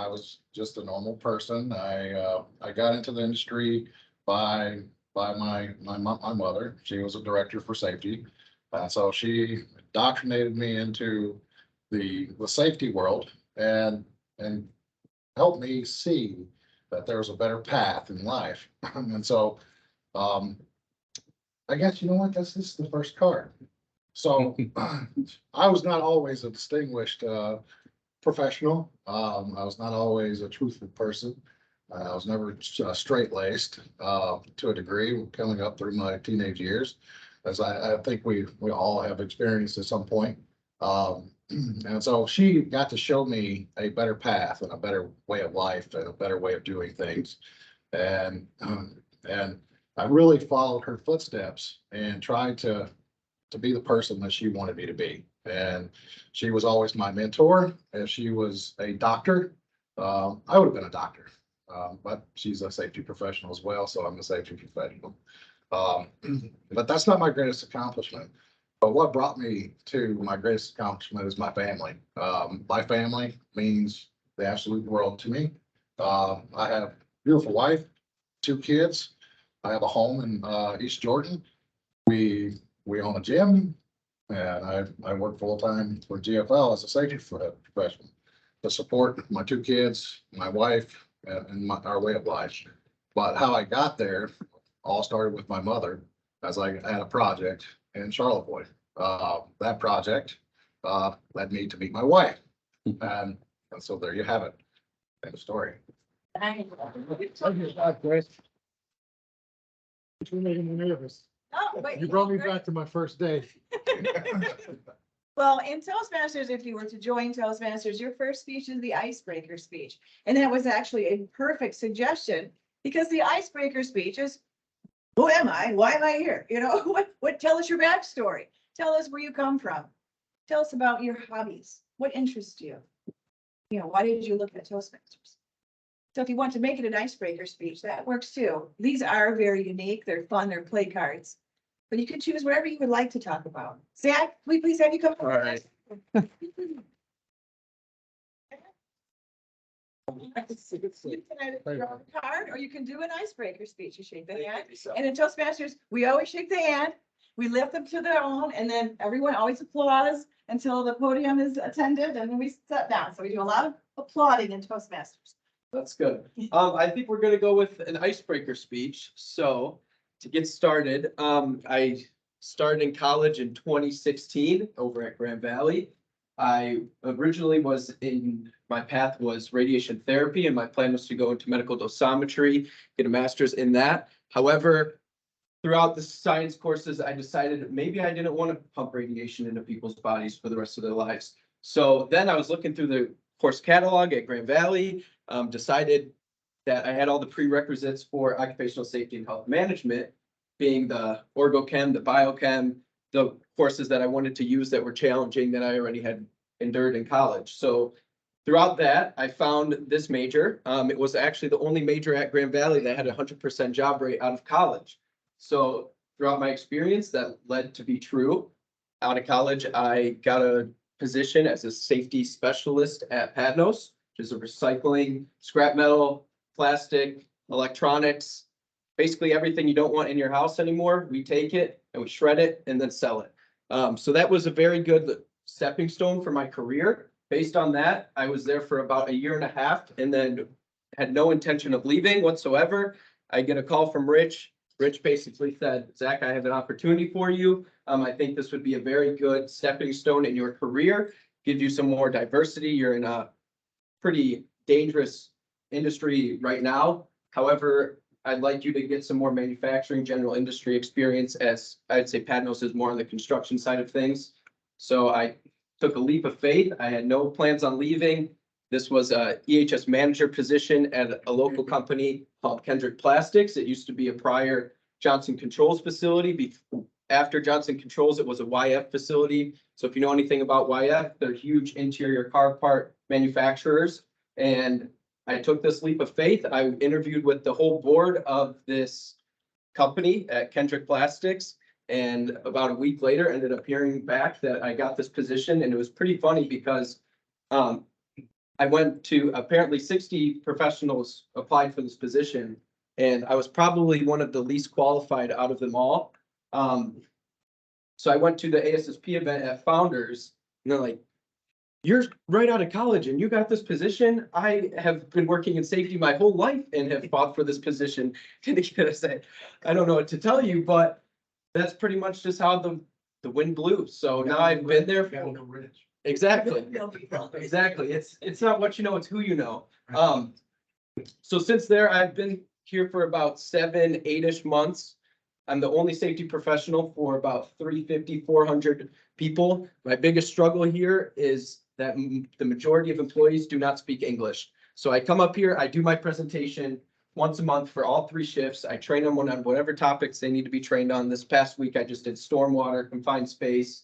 was just a normal person. I got into the industry by my mother. She was a director for safety. So she indoctrinated me into the safety world and helped me see that there was a better path in life. And so, I guess, you know what, this is the first card. So I was not always a distinguished, professional. I was not always a truthful person. I was never straight laced, to a degree coming up through my teenage years, as I think we all have experienced at some point. And so she got to show me a better path and a better way of life and a better way of doing things. And I really followed her footsteps and tried to be the person that she wanted me to be. And she was always my mentor. If she was a doctor, I would have been a doctor. But she's a safety professional as well, so I'm a safety professional. But that's not my greatest accomplishment. But what brought me to my greatest accomplishment is my family. My family means the absolute world to me. I have a beautiful wife, 2 kids. I have a home in East Jordan. We own a gym, and I work full-time for GFL as a safety professional to support my 2 kids, my wife, and our way of life. But how I got there all started with my mother, as I had a project in Charlottesville. That project led me to meet my wife. And so there you have it. End of story. Chris. You're making me nervous. Oh, wait, You brought me great. back to my first day. Well, in Toastmasters, if you were to join Toastmasters, your first speech is the icebreaker speech. And that was actually a perfect suggestion because the icebreaker speech is, who am I? Why am I here? You know, tell us your backstory. Tell us where you come from. Tell us about your hobbies. What interests you? You know, why did you look at Toastmasters? So if you want to make it an icebreaker speech, that works too. These are very unique. They're fun. They're play cards. But you can choose whatever you would like to talk about. Zach, can we please have you come? All right. You can either draw a card or you can do an icebreaker speech. You shake the hand. And in Toastmasters, we always shake the hand. We lift them to their own and then everyone always applauds until the podium is attended and then we sit down. So we do a lot of applauding in Toastmasters. That's good. I think we're gonna go with an icebreaker speech. So to get started, I started in college in 2016 over at Grand Valley. I originally my path was radiation therapy and my plan was to go into medical dosimetry, get a master's in that. However, throughout the science courses, I decided maybe I didn't want to pump radiation into people's bodies for the rest of their lives. So then I was looking through the course catalog at Grand Valley, decided that I had all the prerequisites for occupational safety and health management, being the orgochem, the biochem, the courses that I wanted to use that were challenging that I already had endured in college. So throughout that, I found this major. It was actually the only major at Grand Valley that had a 100% job rate out of college. So throughout my experience, that led to be true. Out of college, I got a position as a safety specialist at Padnos, which is a recycling, scrap metal, plastic, electronics, basically everything you don't want in your house anymore. We take it and we shred it and then sell it. So that was a very good stepping stone for my career. Based on that, I was there for about 1.5 years and then had no intention of leaving whatsoever. I get a call from Rich. Rich basically said, Zach, I have an opportunity for you. I think this would be a very good stepping stone in your career, give you some more diversity. You're in a pretty dangerous industry right now. However, I'd like you to get some more manufacturing, general industry experience, as I'd say Padnos is more on the construction side of things. So I took a leap of faith. I had no plans on leaving. This was a EHS manager position at a local company called Kendrick Plastics. It used to be a prior Johnson Controls facility. After Johnson Controls, it was a YF facility. So if you know anything about YF, they're huge interior car part manufacturers. And I took this leap of faith. I interviewed with the whole board of this company at Kendrick Plastics. And about a week later, ended up hearing back that I got this position. And it was pretty funny because I went to apparently 60 professionals applied for this position. And I was probably one of the least qualified out of them all. So I went to the ASSP event at Founders and they're like, you're right out of college and you got this position. I have been working in safety my whole life and have fought for this position. And I said, I don't know what to tell you, but that's pretty much just how the wind blew. So now I've been there for. Exactly. Exactly. It's not what you know, it's who you know. So since there, I've been here for about 7, 8-ish months. I'm the only safety professional for about 350, 400 people. My biggest struggle here is that the majority of employees do not speak English. So I come up here, I do my presentation once a month for all 3 shifts. I train them on whatever topics they need to be trained on. This past week, I just did stormwater, confined space.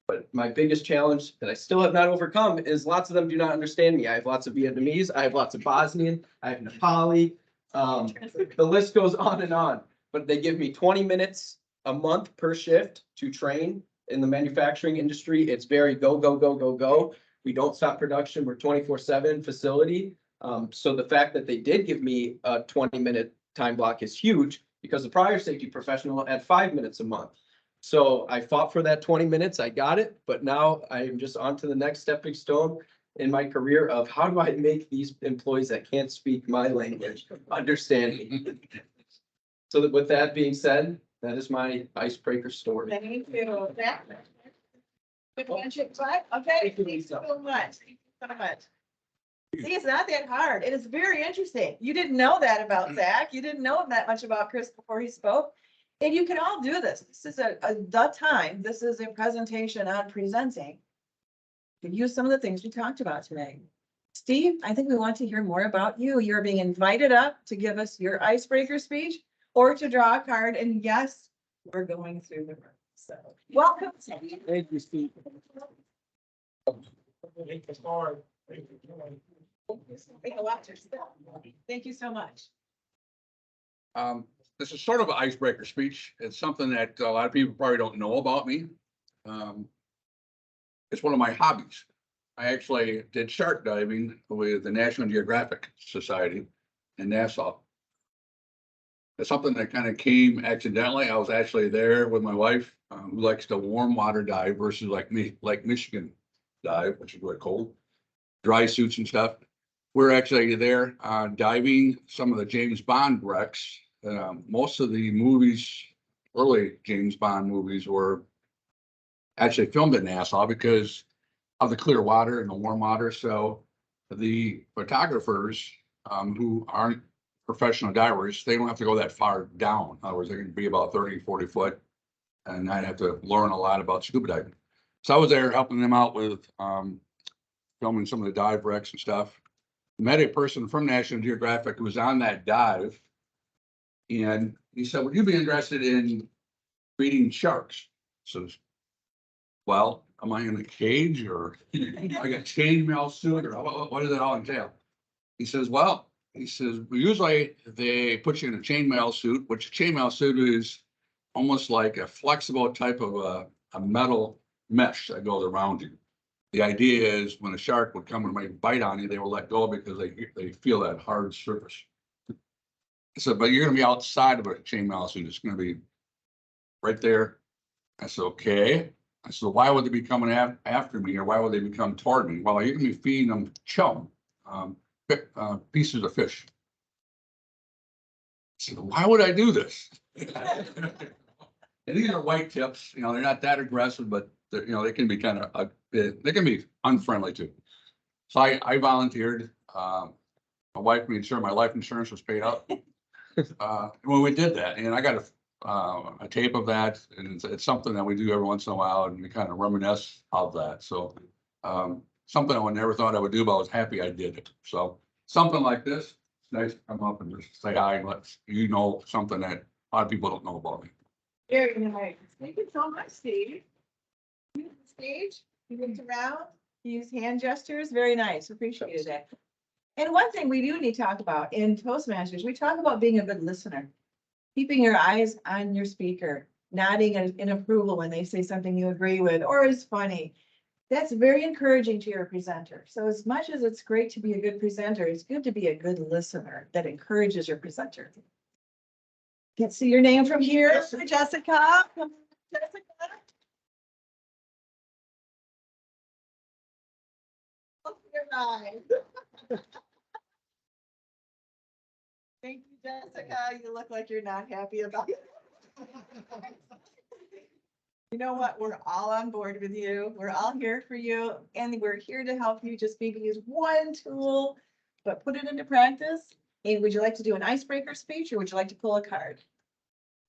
But my biggest challenge that I still have not overcome is lots of them do not understand me. I have lots of Vietnamese, I have lots of Bosnian, I have Nepali. The list goes on and on, but they give me 20 minutes a month per shift to train in the manufacturing industry. It's very go, go, go, go, go. We don't stop production. We're 24/7 facility. So the fact that they did give me a 20-minute time block is huge because the prior safety professional had 5 minutes a month. So I fought for that 20 minutes. I got it, but now I'm just on to the next stepping stone in my career of how do I make these employees that can't speak my language understand me? So that with that being said, that is my icebreaker story. Thank you. Good handshake, right? Okay, thank you so much. Thank you so much. See, it's not that hard. It is very interesting. You didn't know that about Zach. You didn't know that much about Chris before he spoke. And you can all do this. This is the time. This is a presentation on presenting. You use some of the things we talked about today. Steve, I think we want to hear more about you. You're being invited up to give us your icebreaker speech or to draw a card. And yes, we're going through the room. So welcome. Steve. Thank you, Steve. Thank you so much. This is sort of an icebreaker speech. It's something that a lot of people probably don't know about me. It's one of my hobbies. I actually did shark diving with the National Geographic Society in Nassau. It's something that kind of came accidentally. I was actually there with my wife, who likes to warm water dive versus like Michigan dive, which is really cold, dry suits and stuff. We're actually there diving some of the James Bond wrecks. Most of the movies, early James Bond movies, were actually filmed in Nassau because of the clear water and the warm water. So the photographers who aren't professional divers, they don't have to go that far down. In other words, they can be about 30, 40 foot. And I'd have to learn a lot about scuba diving. So I was there helping them out with filming some of the dive wrecks and stuff. Met a person from National Geographic who was on that dive. And he said, would you be interested in breeding sharks? Says, well, am I in a cage or I got chainmail suit or what does it all entail? He says, well, he says, well, usually they put you in a chainmail suit, which a chainmail suit is almost like a flexible type of a metal mesh that goes around you. The idea is when a shark would come and might bite on you, they will let go because they feel that hard surface. I said, but you're going to be outside of a chainmail suit. It's going to be right there. I said, okay. I said, why would they be coming after me or why would they be coming toward me? Well, you're going to be feeding them chum, pieces of fish. I said, why would I do this? And these are white tips, you know, they're not that aggressive, but you know, they can be kind of, they can be unfriendly too. So I volunteered. My wife made sure my life insurance was paid out. When we did that, and I got a tape of that, and it's something that we do every once in a while, and we kind of reminisce of that. So something I never thought I would do, but I was happy I did it. So something like this, it's nice to come up and just say hi and let you know something that a lot of people don't know about me. Very nice. Thank you so much, Steve. You hit the stage, you looked around, you used hand gestures, very nice, appreciated that. And one thing we do need to talk about in Toastmasters, we talk about being a good listener. Keeping your eyes on your speaker, nodding in approval when they say something you agree with or is funny. That's very encouraging to your presenter. So as much as it's great to be a good presenter, it's good to be a good listener that encourages your presenter. Can't see your name from here, Jessica. Come on, Jessica. Open your eyes. Thank you, Jessica. You look like you're not happy about it. You know what? We're all on board with you. We're all here for you, and we're here to help you just maybe use one tool, but put it into practice. And would you like to do an icebreaker speech or would you like to pull a card?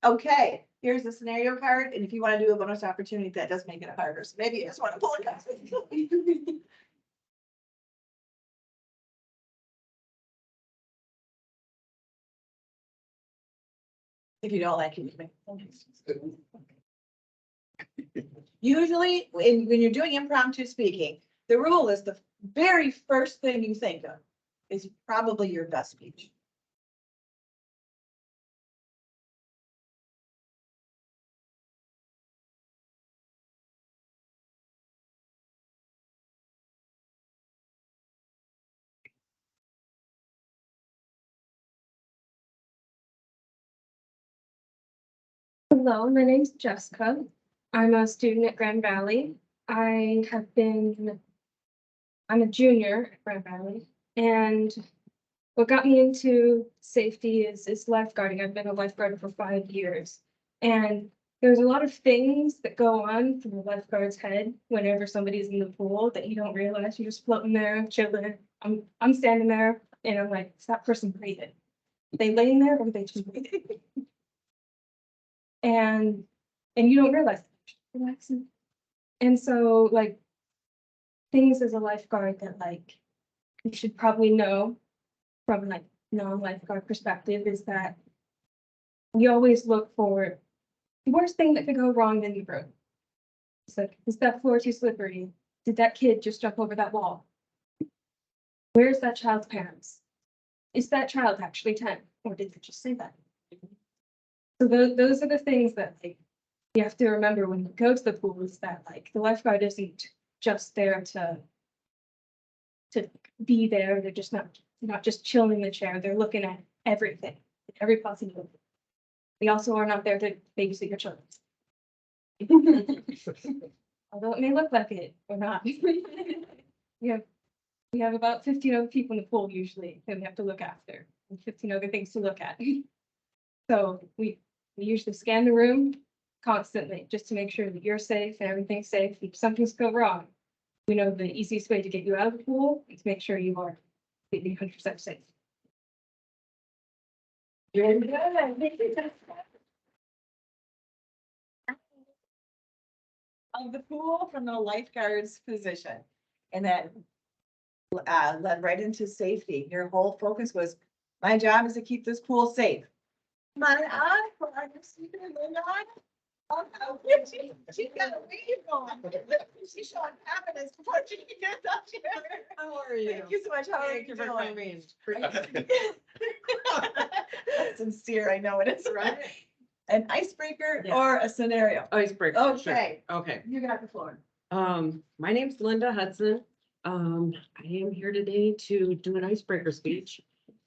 Okay, here's the scenario card, and if you want to do a bonus opportunity, that does make it harder. So maybe you just want to pull a card. If you don't like it. Usually, when you're doing impromptu speaking, the rule is the very first thing you think of is probably your best speech. Hello, my name's Jessica. I'm a student at Grand Valley. I'm a junior at Grand Valley, and what got me into safety is lifeguarding. I've been a lifeguard for 5 years, and there's a lot of things that go on through the lifeguard's head whenever somebody's in the pool that you don't realize. You're just floating there, chilling. I'm standing there, and I'm like, is that person breathing? Are they laying there or are they just breathing? And you don't realize relaxing. And so like things as a lifeguard that like you should probably know from like non-lifeguard perspective is that we always look for the worst thing that could go wrong in the room. It's like, is that floor too slippery? Did that kid just jump over that wall? Where's that child's parents? Is that child actually 10? Or did they just say that? So those are the things that like you have to remember when you go to the pool is that like the lifeguard isn't just there to be there. They're just not just chilling in the chair. They're looking at everything, every possibility. We also are not there to babysit your children. Although it may look like it or not. We have about 15 other people in the pool usually that we have to look after and 15 other things to look at. So we usually scan the room constantly just to make sure that you're safe and everything's safe. If something's go wrong, we know the easiest way to get you out of the pool is to make sure you are completely 100% safe. Very good. Thank you, Jessica. Of the pool from the lifeguard's position. And that led right into safety. Your whole focus was, my job is to keep this pool safe. My eye for our new speaker, Linda. Oh, she's got a wave going. She's showing confidence before she can get up here. How are you? Thank you so much. How are you doing? Sincere, I know it is. Right. An icebreaker Yeah. or a scenario? Icebreaker. sure. Okay, Okay. you got the floor. My name's Linda Hudson. I am here today to do an icebreaker speech.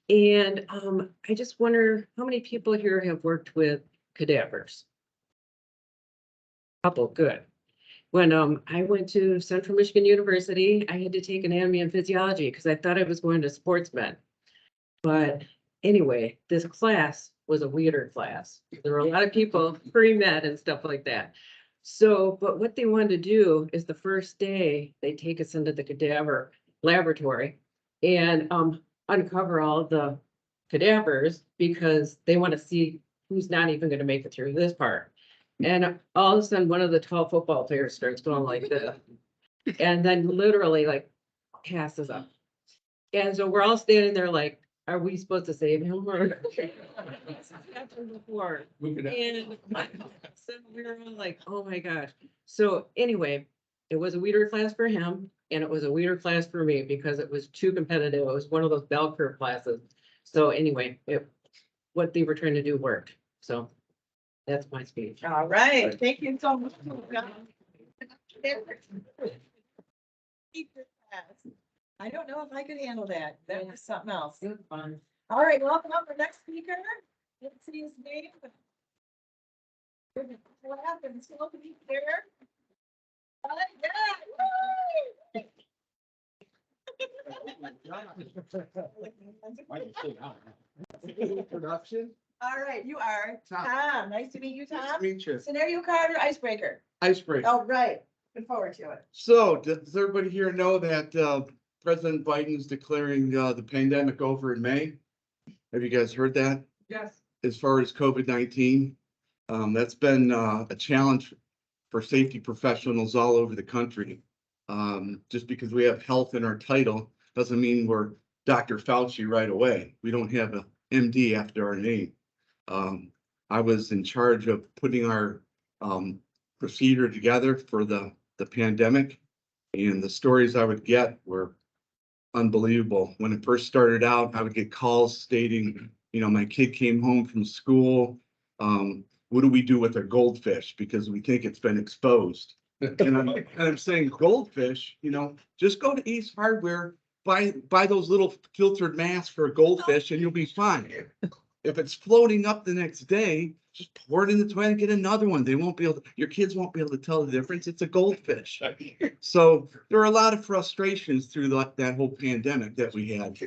And, I just wonder how many people here have worked with cadavers? Couple, good. When, I went to Central Michigan University, I had to take anatomy and physiology because I thought I was going to sports med. But anyway, this class was a weirder class. There were a lot of people pre-med and stuff like that. So, but what they wanted to do is the first day, they take us into the cadaver laboratory and uncover all the cadavers because they want to see who's not even going to make it through this part. And all of a sudden, one of the tall football players starts going like this. And then literally like passes up. And so we're all standing there like, are we supposed to save him or? This has happened before. And so we were all like, oh my gosh. So anyway, it was a weeder class for him and it was a weeder class for me because it was too competitive. It was one of those bell curve classes. So anyway, what they were trying to do worked. So that's my speech. All right, thank you so much. I don't know if I could handle that. That was something else. It was fun. All right, welcome up our next speaker. Let's see his name. What happens? Look at me there. Oh, yeah. Production. All right, you are Tom. Tom. Nice to meet you, Tom. Meet you. Scenario card or icebreaker? Icebreaker. All right, looking forward to it. So does everybody here know that President Biden's declaring the pandemic over in May? Have you guys heard that? Yes. As far as COVID-19, that's been a challenge for safety professionals all over the country. Just because we have health in our title doesn't mean we're Dr. Fauci right away. We don't have a MD after our name. I was in charge of putting our procedure together for the pandemic, and the stories I would get were unbelievable. When it first started out, I would get calls stating, you know, my kid came home from school. What do we do with our goldfish? Because we think it's been exposed. And I'm saying goldfish, you know, just go to Ace Hardware, buy those little filtered masks for a goldfish and you'll be fine. If it's floating up the next day, just pour it in the toilet and get another one. They won't be able to, your kids won't be able to tell the difference. It's a goldfish. So there are a lot of frustrations through that whole pandemic that we had.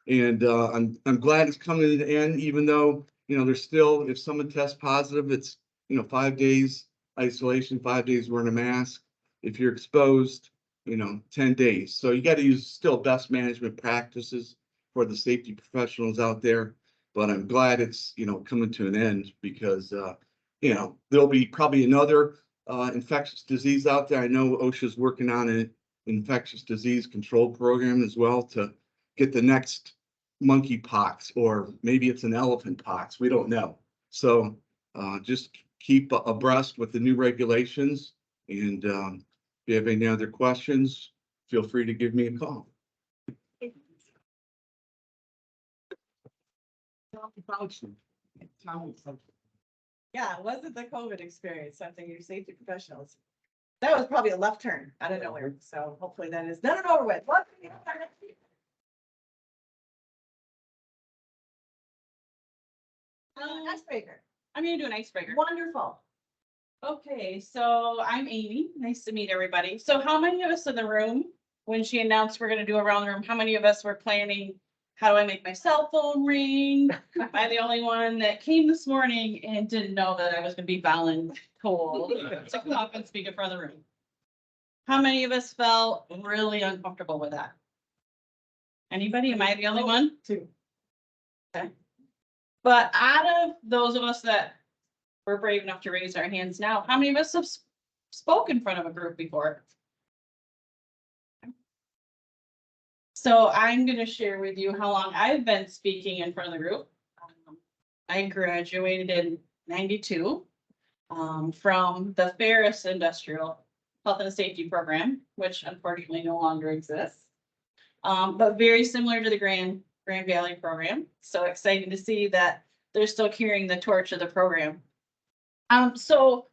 And I'm glad it's coming to the end, even though, you know, there's still, if someone tests positive, it's, you know, 5 days isolation, 5 days wearing a mask. If you're exposed, you know, 10 days. So you got to use still best management practices for the safety professionals out there. But I'm glad it's, you know, coming to an end because, you know, there'll be probably another infectious disease out there. I know OSHA's working on an infectious disease control program as well to get the next monkeypox, or maybe it's an elephant pox. We don't know. So just keep abreast with the new regulations. And if you have any other questions, feel free to give me a call. Yeah, wasn't the COVID experience something your safety professionals? That was probably a left turn out of nowhere. So hopefully that is done and over with. Welcome to our next speaker. Icebreaker. I'm gonna do an icebreaker. Wonderful. Okay, so I'm Amy. Nice to meet everybody. So how many of us in the room, when she announced we're gonna do around the room, how many of us were planning, how do I make my cell phone ring? Am I the only one that came this morning and didn't know that I was gonna be voluntold to come up and speak in front of the room? How many of us felt really uncomfortable with that? Anybody? Am I the only one? Two. Okay. But out of those of us that were brave enough to raise our hands now, how many of us have spoke in front of a group before? So I'm gonna share with you how long I've been speaking in front of the group. I graduated in 92 from the Ferris Industrial Health and Safety Program, which unfortunately no longer exists. But very similar to the Grand Valley program. So exciting to see that they're still carrying the torch of the program. So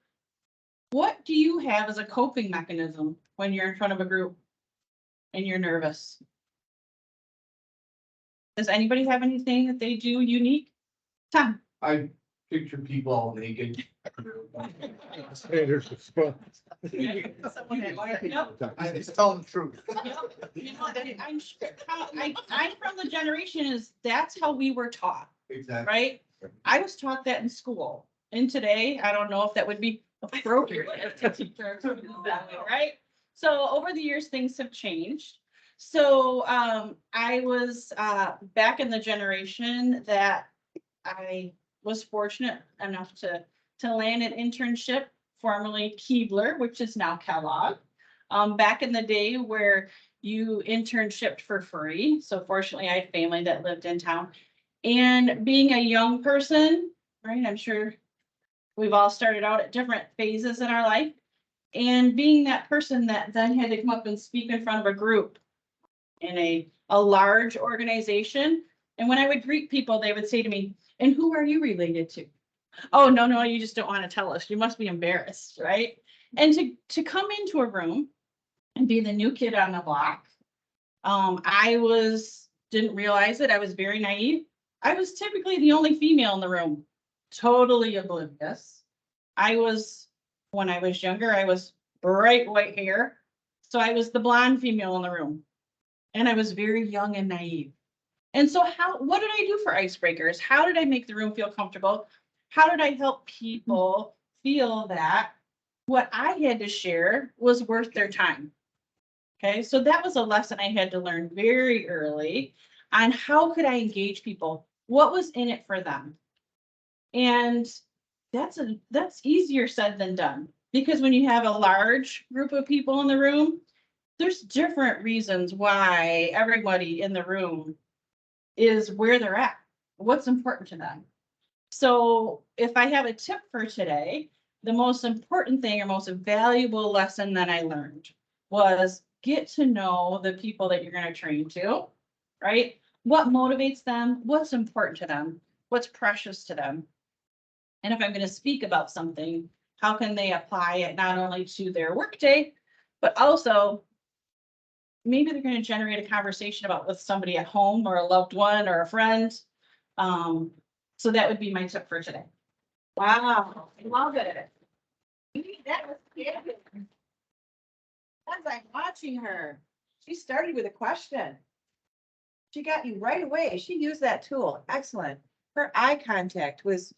what do you have as a coping mechanism when you're in front of a group and you're nervous? Does anybody have anything that they do unique? Tom? I picture people all naked. Someone had- Yep. It's telling the truth. You know, I'm sure, I'm from the generation is, that's how we were taught, Exactly. right? I was taught that in school, and today, I don't know if that would be appropriate to teach our children that way, right? So over the years, things have changed. So, I was, back in the generation that I was fortunate enough to land an internship, formerly Keebler, which is now Kellogg. Back in the day where you internshipped for free. So fortunately, I had family that lived in town. And being a young person, right, I'm sure we've all started out at different phases in our life. And being that person that then had to come up and speak in front of a group in a large organization. And when I would greet people, they would say to me, "And who are you related to?" "Oh, no, you just don't want to tell us. You must be embarrassed," right? And to come into a room and be the new kid on the block, didn't realize it. I was very naive. I was typically the only female in the room, totally oblivious. When I was younger, I was bright white hair. So I was the blonde female in the room. And I was very young and naive. And so what did I do for icebreakers? How did I make the room feel comfortable? How did I help people feel that what I had to share was worth their time? Okay, so that was a lesson I had to learn very early on how could I engage people? What was in it for them? And that's easier said than done, because when you have a large group of people in the room, there's different reasons why everybody in the room is where they're at, what's important to them. So if I have a tip for today, the most important thing or most valuable lesson that I learned was get to know the people that you're going to train to, right? What motivates them? What's important to them? What's precious to them? And if I'm going to speak about something, how can they apply it not only to their workday, but also maybe they're going to generate a conversation about with somebody at home or a loved one or a friend. So that would be my tip for today. Wow, I love it. That was good. As I'm watching her, she started with a question. She got you right away. She used that tool. Excellent. Her eye contact was,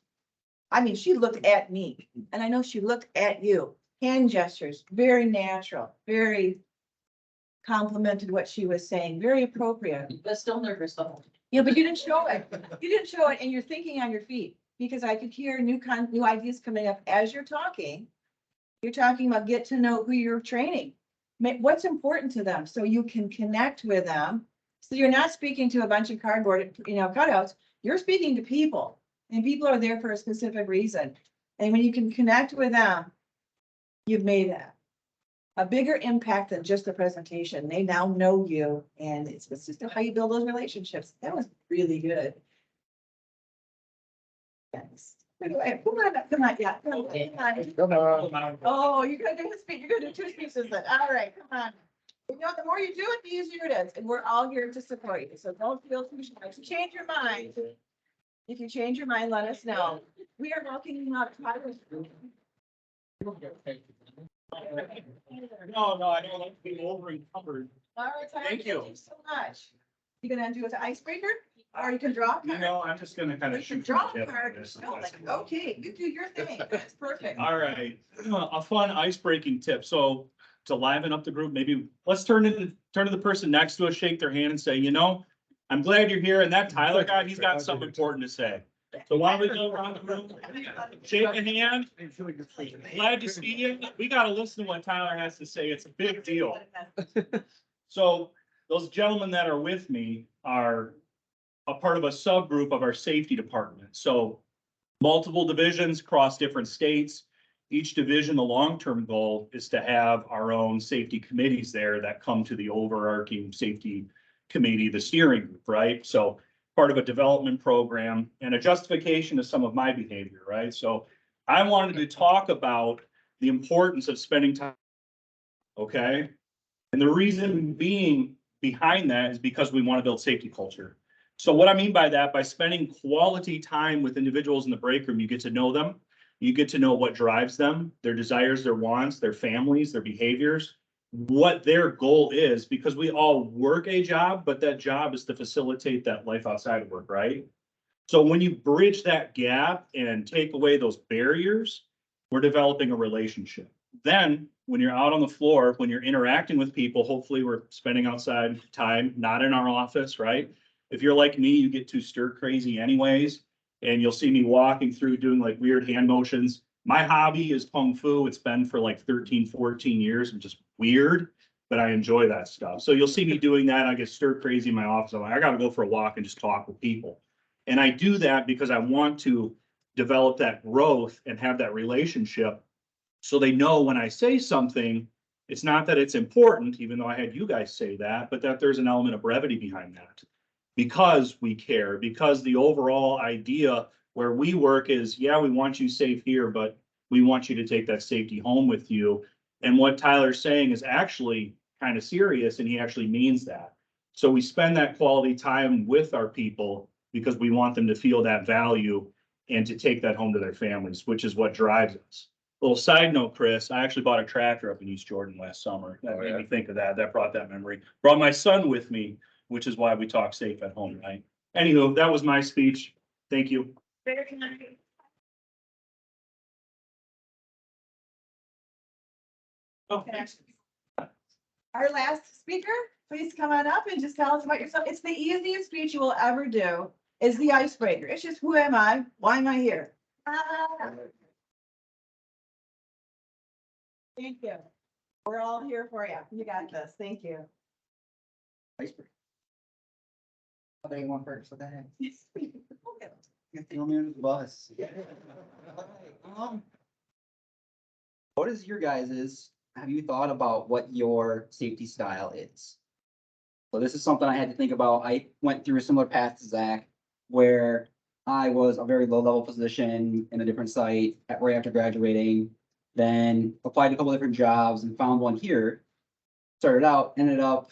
she looked at me, and I know she looked at you. Hand gestures, very natural, very complimented what she was saying, very appropriate. But still nervous though. Yeah, but you didn't show it. You didn't show it, and you're thinking on your feet, because I could hear new ideas coming up as you're talking. You're talking about get to know who you're training, what's important to them, so you can connect with them. So you're not speaking to a bunch of cardboard, cutouts. You're speaking to people, and people are there for a specific reason. And when you can connect with them, you've made a bigger impact than just the presentation. They now know you, and it's just how you build those relationships. That was really good. Thanks. Come on, yeah. Come on. Oh, you're gonna do you're gonna do 2 speeches then. All right, come on. The more you do it, the easier it is, and we're all here to support you, so don't feel too shy. If you change your mind, let us know. We are welcoming out Tyler's group. No, I don't like to be over encumbered. All right, Tyler, Thank you. so much. You gonna do it to icebreaker, or you can draw a card? I'm just gonna kind You of can shoot. draw from a the card. hip. Okay, you do your thing. That's perfect. All right, a fun ice breaking tip. So to liven up the group, maybe let's turn to the person next to us, shake their hand and say, I'm glad you're here. And that Tyler guy, he's got something important to say. So why don't we go around the room, shake a hand, glad to see you. We gotta listen to what Tyler has to say. It's a big deal. So those gentlemen that are with me are a part of a subgroup of our safety department. So multiple divisions across different states. Each division, the long-term goal is to have our own safety committees there that come to the overarching safety committee, the steering group, right? So part of a development program and a justification of some of my behavior, right? So I wanted to talk about the importance of spending time. Okay? And the reason being behind that is because we want to build safety culture. So what I mean by that, by spending quality time with individuals in the break room, you get to know them. You get to know what drives them, their desires, their wants, their families, their behaviors, what their goal is, because we all work a job, but that job is to facilitate that life outside of work, right? So when you bridge that gap and take away those barriers, we're developing a relationship. Then when you're out on the floor, when you're interacting with people, hopefully we're spending outside time, not in our office, right? If you're like me, you get too stir crazy anyways, and you'll see me walking through doing like weird hand motions. My hobby is Kung Fu. It's been for like 13, 14 years, which is weird, but I enjoy that stuff. So you'll see me doing that. I get stir crazy in my office. I'm like, I gotta go for a walk and just talk with people. And I do that because I want to develop that growth and have that relationship. So they know when I say something, it's not that it's important, even though I had you guys say that, but that there's an element of brevity behind that. Because we care, because the overall idea where we work is, yeah, we want you safe here, but we want you to take that safety home with you. And what Tyler's saying is actually kind of serious, and he actually means that. So we spend that quality time with our people because we want them to feel that value and to take that home to their families, which is what drives us. Little side note, Chris, I actually bought a tractor up in East Jordan last summer. That made me think of that. That brought that memory. Brought my son with me, which is why we talk safe at home, right? Anywho, that was my speech. Thank you. Very nice. Okay. Our last speaker, please come on up and just tell us about yourself. It's the easiest speech you will ever do, is the icebreaker. It's just, who am I? Why am I here? Thank you. We're all here for you. You got this. Thank you. They want first, what the heck? Get the on the bus. What is your guys's, have you thought about what your safety style is? So this is something I had to think about. I went through a similar path to Zach, where I was a very low level position in a different site right after graduating, then applied to a couple different jobs and found one here. Started out, ended up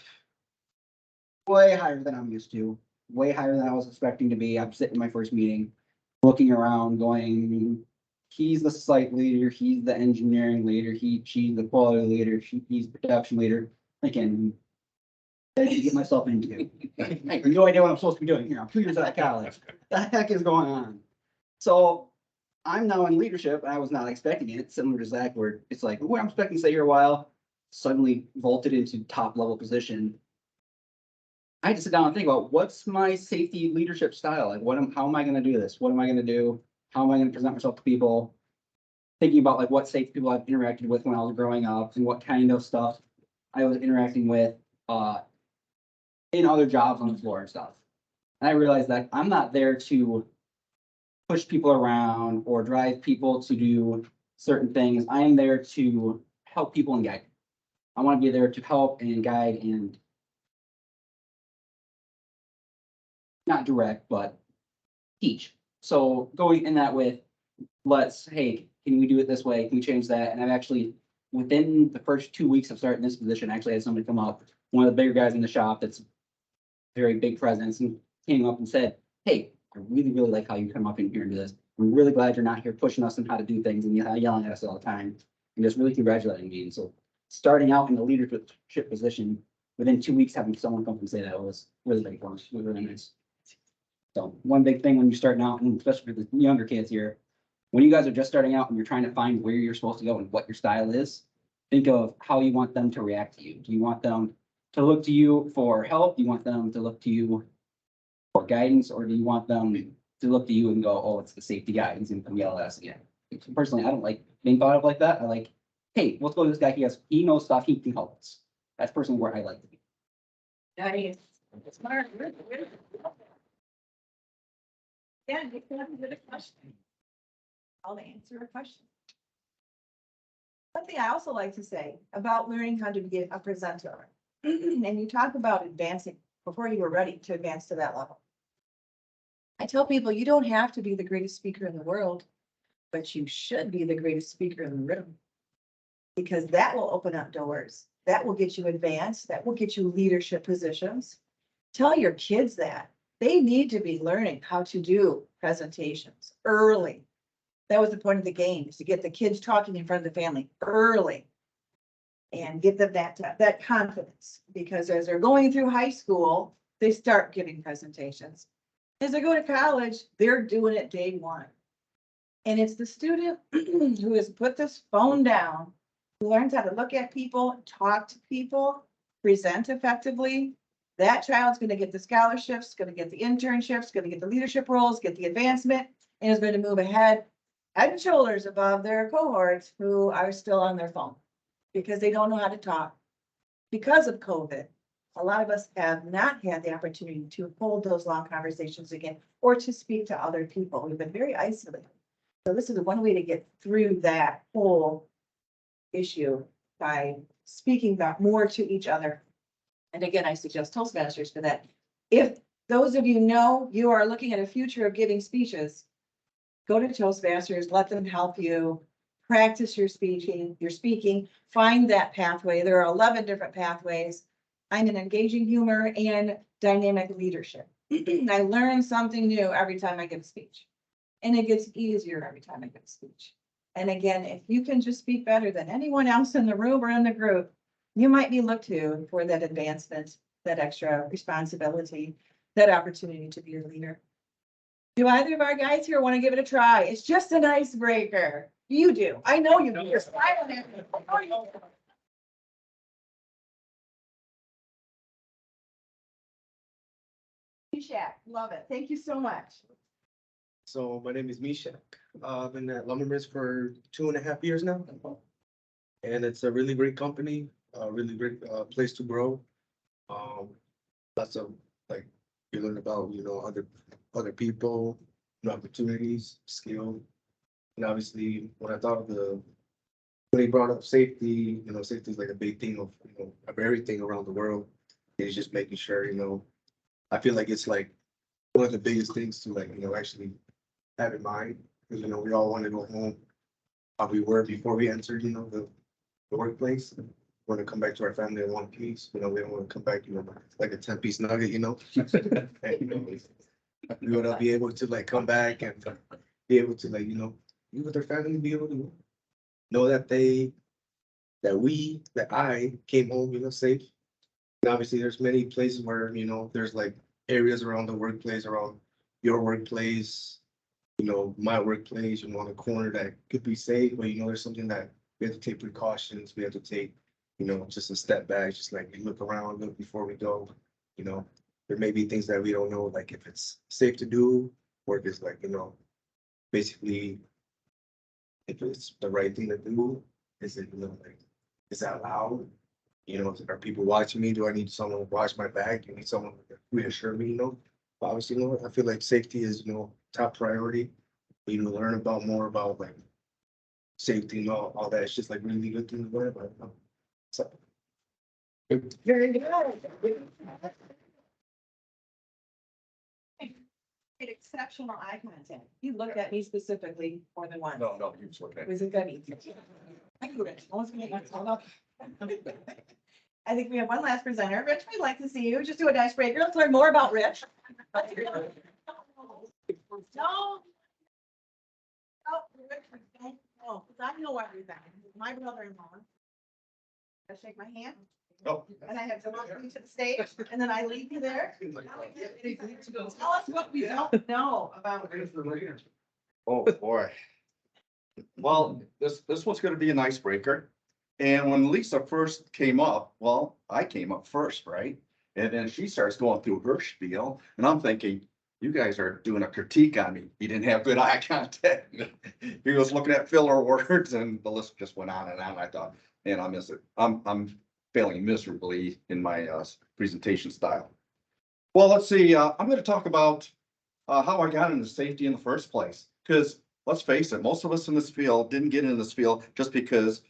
way higher than I'm used to. Way higher than I was expecting to be. I'm sitting in my first meeting, looking around, going, he's the site leader, he's the engineering leader, she's the quality leader, he's production leader. Thinking, what did I get myself into? I have no idea what I'm supposed to be doing here. I'm 2 years out of college. What the heck is going on? So I'm now in leadership, and I was not expecting it. Similar to Zach, where it's like, well, I'm expecting to stay here a while, suddenly vaulted into top level position. I had to sit down and think about what's my safety leadership style? Like, how am I going to do this? What am I going to do? How am I going to present myself to people? Thinking about like what safety people I've interacted with when I was growing up and what kind of stuff I was interacting with in other jobs on the floor and stuff. And I realized that I'm not there to push people around or drive people to do certain things. I am there to help people and guide. I want to be there to help and guide and not direct, but teach. So going in that with, hey, can we do it this way? Can we change that? And I've actually, within the first 2 weeks of starting this position, I actually had somebody come up, one of the bigger guys in the shop that's very big presence, and came up and said, hey, I really, really like how you come up in here and do this. I'm really glad you're not here pushing us on how to do things and yelling at us all the time, and just really congratulating me. And so starting out in the leadership position, within 2 weeks, having someone come and say that was really big for us. It was really nice. So one big thing when you're starting out, and especially for the younger kids here, when you guys are just starting out and you're trying to find where you're supposed to go and what your style is, think of how you want them to react to you. Do you want them to look to you for help? Do you want them to look to you for guidance? Or do you want them to look to you and go, oh, it's the safety guy, he's gonna come yell at us again. Personally, I don't like being thought of like that. I like, hey, let's go to this guy, he knows stuff, he can help us. That's personally where I like to be. Nice. Smart. Yeah, you can have a question. I'll answer a question. Something I also like to say about learning how to be a presenter. And you talk about advancing before you were ready to advance to that level. I tell people you don't have to be the greatest speaker in the world, but you should be the greatest speaker in the room. Because that will open up doors. That will get you advanced. That will get you leadership positions. Tell your kids that. They need to be learning how to do presentations early. That was the point of the game, is to get the kids talking in front of the family early. And give them that confidence, because as they're going through high school, they start giving presentations. As they go to college, they're doing it day one. And it's the student who has put this phone down, who learns how to look at people, talk to people, present effectively. That child's going to get the scholarships, going to get the internships, going to get the leadership roles, get the advancement, and is going to move ahead head and shoulders above their cohorts who are still on their phone because they don't know how to talk. Because of COVID, a lot of us have not had the opportunity to hold those long conversations again or to speak to other people. We've been very isolated. So this is one way to get through that whole issue by speaking about more to each other. And again, I suggest Toastmasters for that. If those of you know you are looking at a future of giving speeches, go to Toastmasters, let them help you practice your speaking, find that pathway. There are 11 different pathways. I'm in engaging humor and dynamic leadership. I learn something new every time I give a speech. And it gets easier every time I give a speech. And again, if you can just speak better than anyone else in the room or in the group, you might be looked to for that advancement, that extra responsibility, that opportunity to be a leader. Do either of our guys here want to give it a try? It's just an icebreaker. You do. I know you do. You're smiling at me. I know you do. Shaq, love it. Thank you so much. So my name is Mishak. I've been at Lumbermans for 2.5 years now. And it's a really great company, a really great place to grow. Lots of like, you learn about, other people, opportunities, skill. And obviously, when I thought of when he brought up safety, safety is like a big thing of everything around the world. It's just making sure, I feel like it's like one of the biggest things to actually have in mind, because, we all want to go home how we were before we entered, the workplace. We want to come back to our family in one piece. We don't want to come back, like a 10-piece nugget, and, we want to be able to come back and be able to be with their family, be able to know that I came home, safe. And obviously there's many places where, there's areas around the workplace, around your workplace, my workplace, on the corner that could be safe, but there's something that we have to take precautions. We have to take, just a step back, just look around, look before we go. There may be things that we don't know, like if it's safe to do, or if it's basically if it's the right thing to do. Is it, is that loud? Are people watching me? Do I need someone to watch my back? Do I need someone to reassure me? Obviously, I feel like safety is, top priority. Learn more about safety and all that. It's just really good to learn about. So. Very good. Exceptional eye contact. You looked at me specifically more than once. No, you was okay. Was it good? Thank you, Rich. I think we have one last presenter. Rich, we'd like to see you. Just do an icebreaker. Let's learn more about Rich. No. Oh, Rich, we don't know, 'cause I know everything. My brother-in-law. I shake my hand. Oh. And I have to welcome you to the stage, and then I leave you there. Tell us what we don't know about. Oh, boy. Well, this one's gonna be an icebreaker. And when Lisa first came up, well, I came up first, right? And then she starts going through her spiel, and I'm thinking, you guys are doing a critique on me. He didn't have good eye contact. He was looking at filler words and the list just went on and on. I thought, man, I miss it. I'm failing miserably in my presentation style. Well, let's see, I'm gonna talk about how I got into safety in the first place. Because let's face it, most of us in this field didn't get into this field just because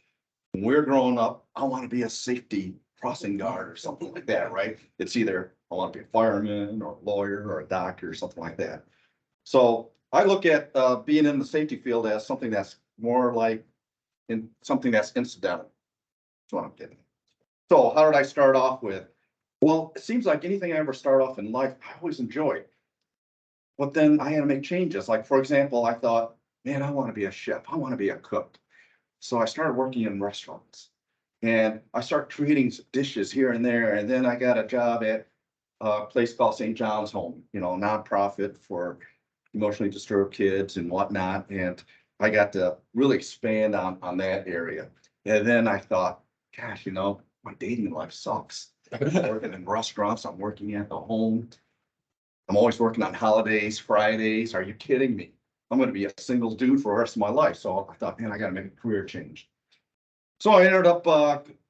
when we're growing up, I want to be a safety crossing guard or something like that, right? It's either I want to be a fireman or a lawyer or a doctor or something like that. So I look at being in the safety field as something that's more like something that's incidental. That's what I'm getting. So how did I start off with? Well, it seems like anything I ever start off in life, I always enjoy. But then I had to make changes. Like, for example, I thought, man, I want to be a chef. I want to be a cook. So I started working in restaurants and I started creating dishes here and there. And then I got a job at a place called St. John's Home, you know, nonprofit for emotionally disturbed kids and whatnot. And I got to really expand on that area. And then I thought, gosh, you know, my dating life sucks. I'm working in restaurants, I'm working at the home. I'm always working on holidays, Fridays. Are you kidding me? I'm going to be a single dude for the rest of my life. So I thought, man, I got to make a career change. So I ended up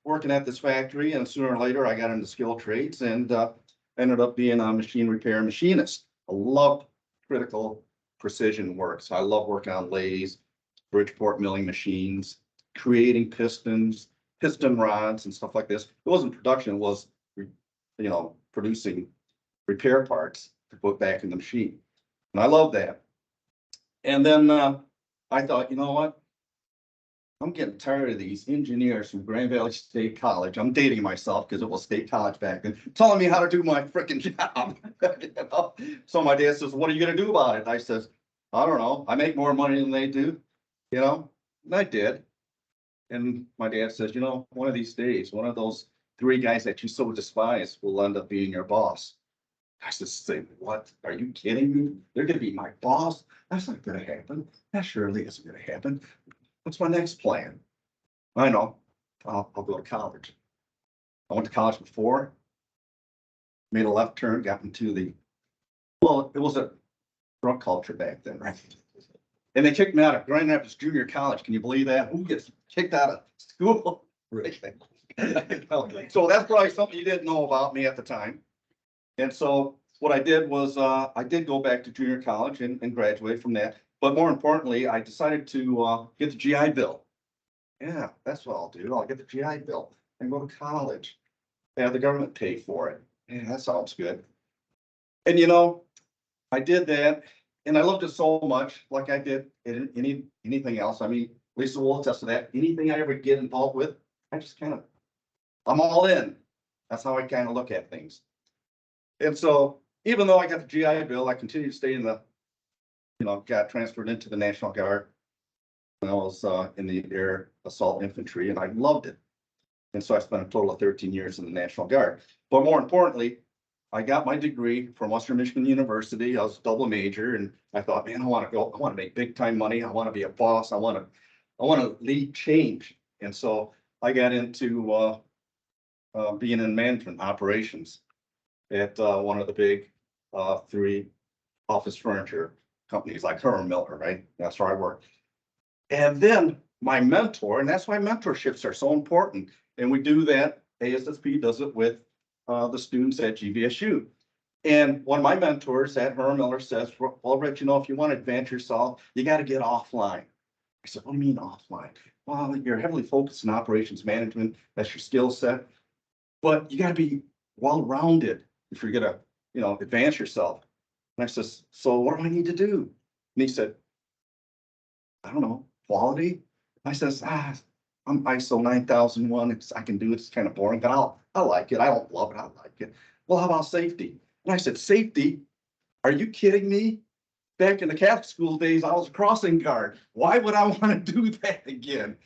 working at this factory, and sooner or later I got into skilled trades and ended up being a machine repair machinist. I love critical precision work. So I love working on lathes, Bridgeport milling machines, creating pistons, piston rods and stuff like this. It wasn't production, it was, you know, producing repair parts to put back in the machine. And I love that. And then I thought, you know what? I'm getting tired of these engineers from Grand Valley State College. I'm dating myself because it was State College back then, telling me how to do my freaking job. You know? So my dad says, what are you going to do about it? And I says, I don't know. I make more money than they do, you know? And I did. And my dad says, you know, one of these days, one of those three guys that you so despise will end up being your boss. I just say, what? Are you kidding me? They're going to be my boss? That's not going to happen. That surely isn't going to happen. What's my next plan? I know. I'll go to college. I went to college before, made a left turn, got into well, it was a drug culture back then, right? And they kicked me out of Grand Rapids Junior College. Can you believe that? Who gets kicked out of school? So that's probably something you didn't know about me at the time. And so what I did was I did go back to junior college and graduate from that. But more importantly, I decided to get the GI Bill. Yeah, that's what I'll do. I'll get the GI Bill and go to college. Have the government pay for it. Yeah, that sounds good. And you know, I did that and I loved it so much, like I did anything else. I mean, Lisa will attest to that. Anything I ever get involved with, I just I'm all in. That's how I kind of look at things. And so even though I got the GI Bill, I continued to stay in the, got transferred into the National Guard when I was in the Air Assault Infantry, and I loved it. And so I spent a total of 13 years in the National Guard. But more importantly, I got my degree from Western Michigan University. I was a double major, and I thought, man, I want to make big time money. I want to be a boss. I want to lead change. And so I got into being in management operations at one of the big 3 office furniture companies like Herman Miller, right? That's where I worked. And then my mentor, and that's why mentorships are so important. And we do that, ASSP does it with the students at GVSU. And one of my mentors at Herman Miller says, well, Rich, if you want to advance yourself, you got to get offline. I said, what do you mean offline? Well, you're heavily focused in operations management. That's your skill set. But you got to be well-rounded if you're going to, advance yourself. And I says, so what do I need to do? And he said, I don't know, quality. I says, I'm ISO 9001. I can do it. It's kind of boring, but I like it. I don't love it. I like it. Well, how about safety? And I said, safety? Are you kidding me? Back in the Catholic school days, I was a crossing guard. Why would I want to do that again?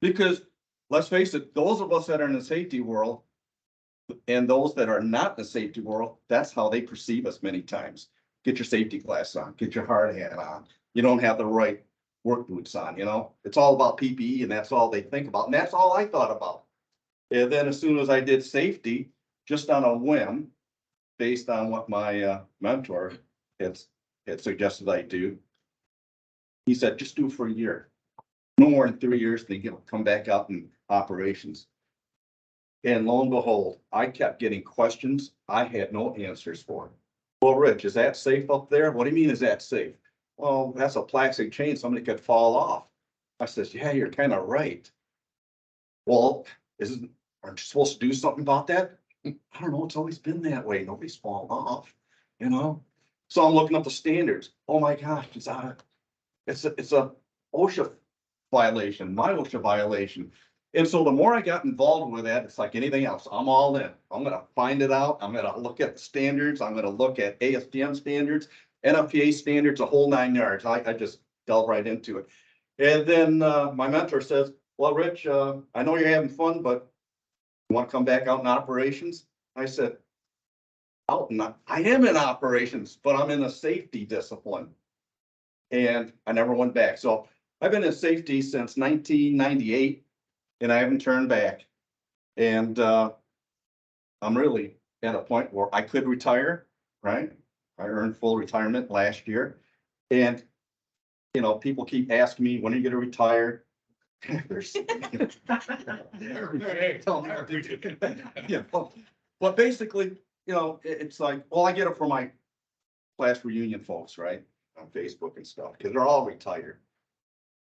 Because let's face it, those of us that are in the safety world and those that are not in the safety world, that's how they perceive us many times. Get your safety glasses on, get your hard hat on. You don't have the right work boots on, It's all about PPE and that's all they think about. And that's all I thought about. And then as soon as I did safety, just on a whim, based on what my mentor had suggested I do. He said, just do it for a year. No more than 3 years, they come back out in operations. And lo and behold, I kept getting questions I had no answers for. Well, Rich, is that safe up there? What do you mean, is that safe? Well, that's a plastic chain, somebody could fall off. I says, yeah, you're kind of right. Well, aren't you supposed to do something about that? I don't know, it's always been that way. Nobody's fallen off, you know? So I'm looking up the standards. Oh my gosh, it's a OSHA violation, my OSHA violation. And so the more I got involved with that, it's like anything else. I'm all in. I'm gonna find it out. I'm gonna look at the standards. I'm gonna look at ASTM standards, NFPA standards, a whole 9 yards. I just delve right into it. And then my mentor says, well, Rich, I know you're having fun, but you want to come back out in operations? I said, I am in operations, but I'm in a safety discipline. And I never went back. So I've been in safety since 1998 and I haven't turned back. And I'm really at a point where I could retire, right? I earned full retirement last year. And, you know, people keep asking me, when are you going to retire? Yeah, but basically, you know, it's like, well, I get it from my class reunion folks, right? On Facebook and stuff, because they're all retired.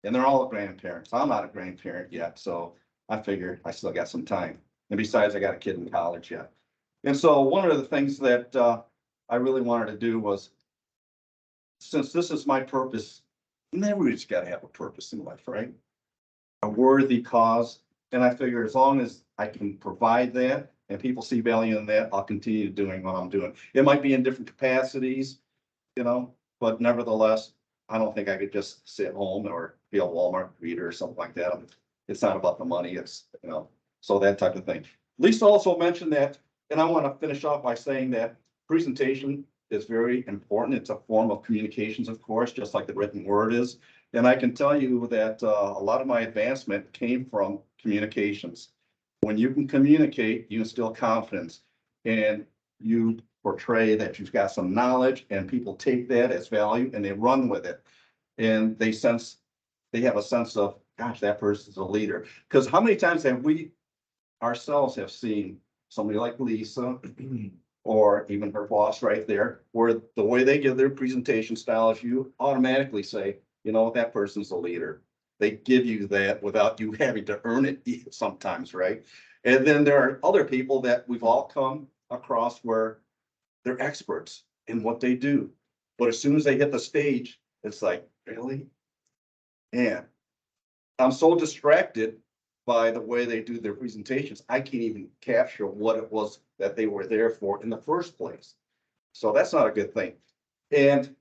And they're all grandparents. I'm not a grandparent yet, so I figure I still got some time. And besides, I got a kid in college yet. And so one of the things that I really wanted to do was, since this is my purpose, everybody's got to have a purpose in life, right? A worthy cause. And I figure as long as I can provide that and people see value in that, I'll continue doing what I'm doing. It might be in different capacities, you know, but nevertheless, I don't think I could just sit home or be a Walmart reader or something like that. It's not about the money. It's, you know, so that type of thing. Lisa also mentioned that, and I want to finish off by saying that presentation is very important. It's a form of communications, of course, just like the written word is. And I can tell you that a lot of my advancement came from communications. When you can communicate, you instill confidence and you portray that you've got some knowledge and people take that as value and they run with it. And they have a sense of, gosh, that person's a leader. Because how many times have we ourselves have seen somebody like Lisa or even her boss right there, where the way they give their presentation style is you automatically say, you know, that person's a leader. They give you that without you having to earn it sometimes, right? And then there are other people that we've all come across where they're experts in what they do. But as soon as they hit the stage, it's like, really? Man, I'm so distracted by the way they do their presentations. I can't even capture what it was that they were there for in the first place. So that's not a good thing. And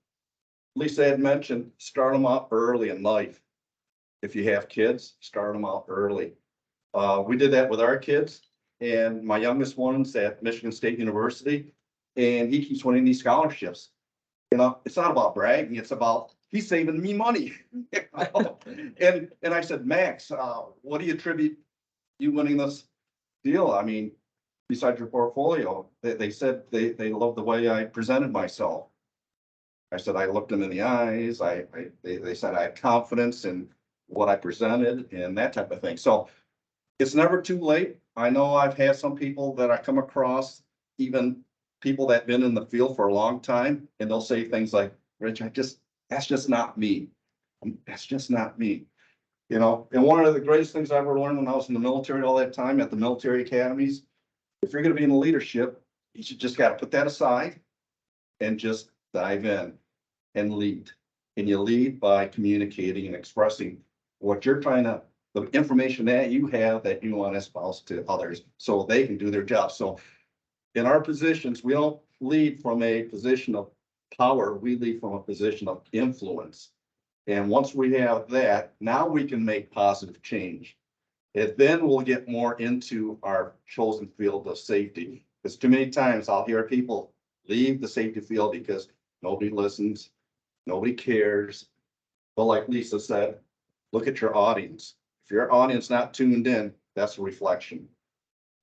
Lisa had mentioned, start them out early in life. If you have kids, start them out early. We did that with our kids, and my youngest one's at Michigan State University, and he keeps winning these scholarships. You know, it's not about bragging, it's about he's saving me money. And I said, Max, what do you attribute you winning this deal? I mean, besides your portfolio, they said they love the way I presented myself. I said, I looked them in the eyes. They said I had confidence in what I presented and that type of thing. So it's never too late. I know I've had some people that I come across, even people that have been in the field for a long time, and they'll say things like, Rich, that's just not me. That's just not me. You know, and one of the greatest things I ever learned when I was in the military all that time at the military academies, if you're going to be in leadership, you should just got to put that aside and just dive in and lead. And you lead by communicating and expressing what you're trying to, the information that you have that you want to espouse to others so they can do their job. So in our positions, we don't lead from a position of power, we lead from a position of influence. And once we have that, now we can make positive change. And then we'll get more into our chosen field of safety. Because too many times I'll hear people leave the safety field because nobody listens, nobody cares. But like Lisa said, look at your audience. If your audience not tuned in, that's a reflection.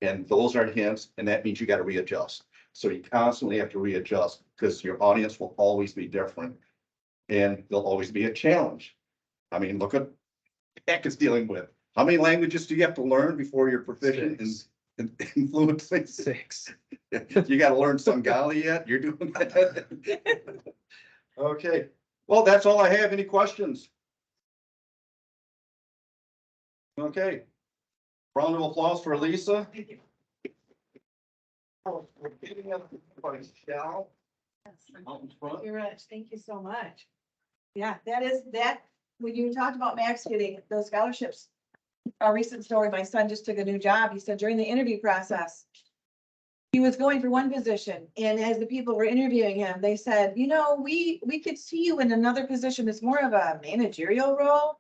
And those are hints, and that means you got to readjust. So you constantly have to readjust because your audience will always be different. And there'll always be a challenge. I mean, look at Heck is dealing with. How many languages do you have to learn before you're proficient in fluent? Six. You gotta learn Bengali yet? You're doing that? Okay, well, that's all I have. Any questions? Okay. Round of applause for Lisa. Oh, we're getting up by Shell out in front. You're right. Thank you so much. Yeah, when you talked about Max getting those scholarships, a recent story, my son just took a new job. He said during the interview process, he was going for one position, and as the people were interviewing him, they said, you know, we could see you in another position that's more of a managerial role.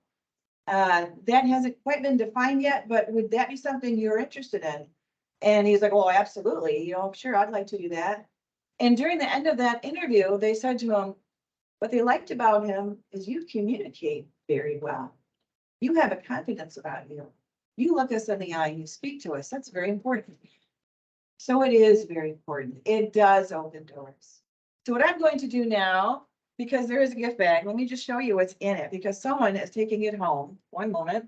That hasn't quite been defined yet, but would that be something you're interested in? And he's like, well, absolutely, you know, sure, I'd like to do that. And during the end of that interview, they said to him, what they liked about him is you communicate very well. You have a confidence about you. You look us in the eye and you speak to us. That's very important. So it is very important. It does open doors. So what I'm going to do now, because there is a gift bag, let me just show you what's in it because someone is taking it home. One moment.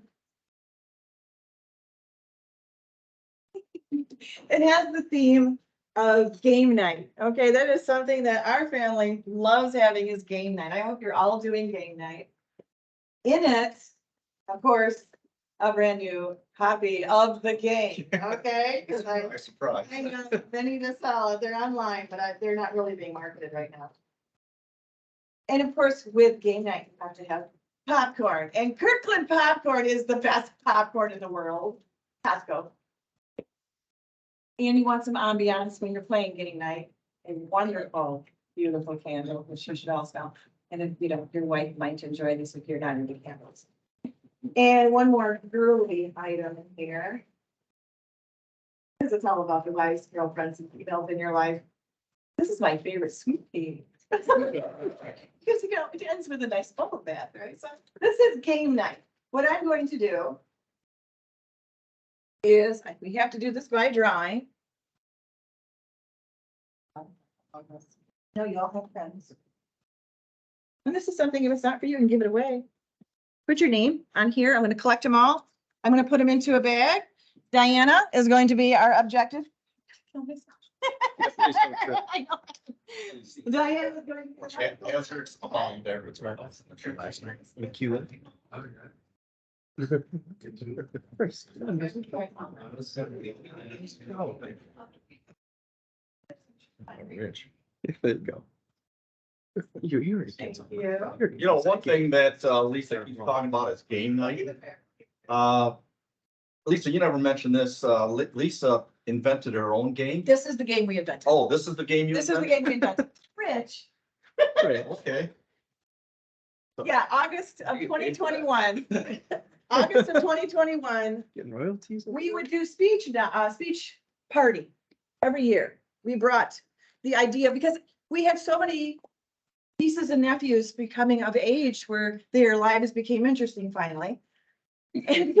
It has the theme of game night. Okay, that is something that our family loves having is game night. I hope you're all doing game night. In it, of course, a brand new copy of the game. Okay, because My surprise. I know many to sell it. They're online, but they're not really being marketed right now. And of course, with game night, you have to have popcorn. And Kirkland popcorn is the best popcorn in the world. Costco. And you want some ambiance when you're playing game night. A wonderful, beautiful candle, which you should all smell. And if, you know, your wife might enjoy this if you're not into candles. And one more girly item in here. Because it's all about the wives, girlfriends, and females in your life. This is my favorite sweet pea. Because, you know, it ends with a nice bubble bath, right? So this is game night. What I'm going to do is, we have to do this by drawing. No, you all have friends. And this is something, if it's not for you, you can give it away. Put your name on here. I'm going to collect them all. I'm going to put them into a bag. Diana is going to be our objective. I know. Diana is going to. Answers among there. It's right. McEwen. Rich. There you go. You're a Thank kid. you. You know, one thing that Lisa keeps talking about is game night. Lisa, you never mentioned this. Lisa invented her own game. This is the game we invented. Oh, this is the game you This is the invented? game we invented. Rich. Okay. Yeah, August of 2021. August of 2021, Getting royalties? we would do speech party every year. We brought the idea because we had so many nieces and nephews becoming of age where their lives became interesting finally. And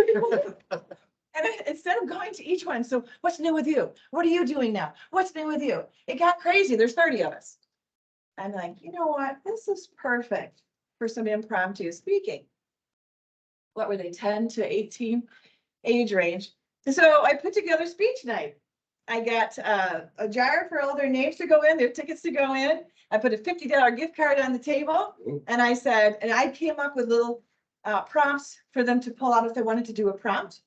instead of going to each one, so what's new with you? What are you doing now? What's new with you? It got crazy. There's 30 of us. I'm like, you know what? This is perfect for some impromptu speaking. What were they, 10 to 18 age range? So I put together speech night. I got a jar for all their names to go in, their tickets to go in. I put a $50 gift card on the table and I said, and I came up with little prompts for them to pull out if they wanted to do a prompt.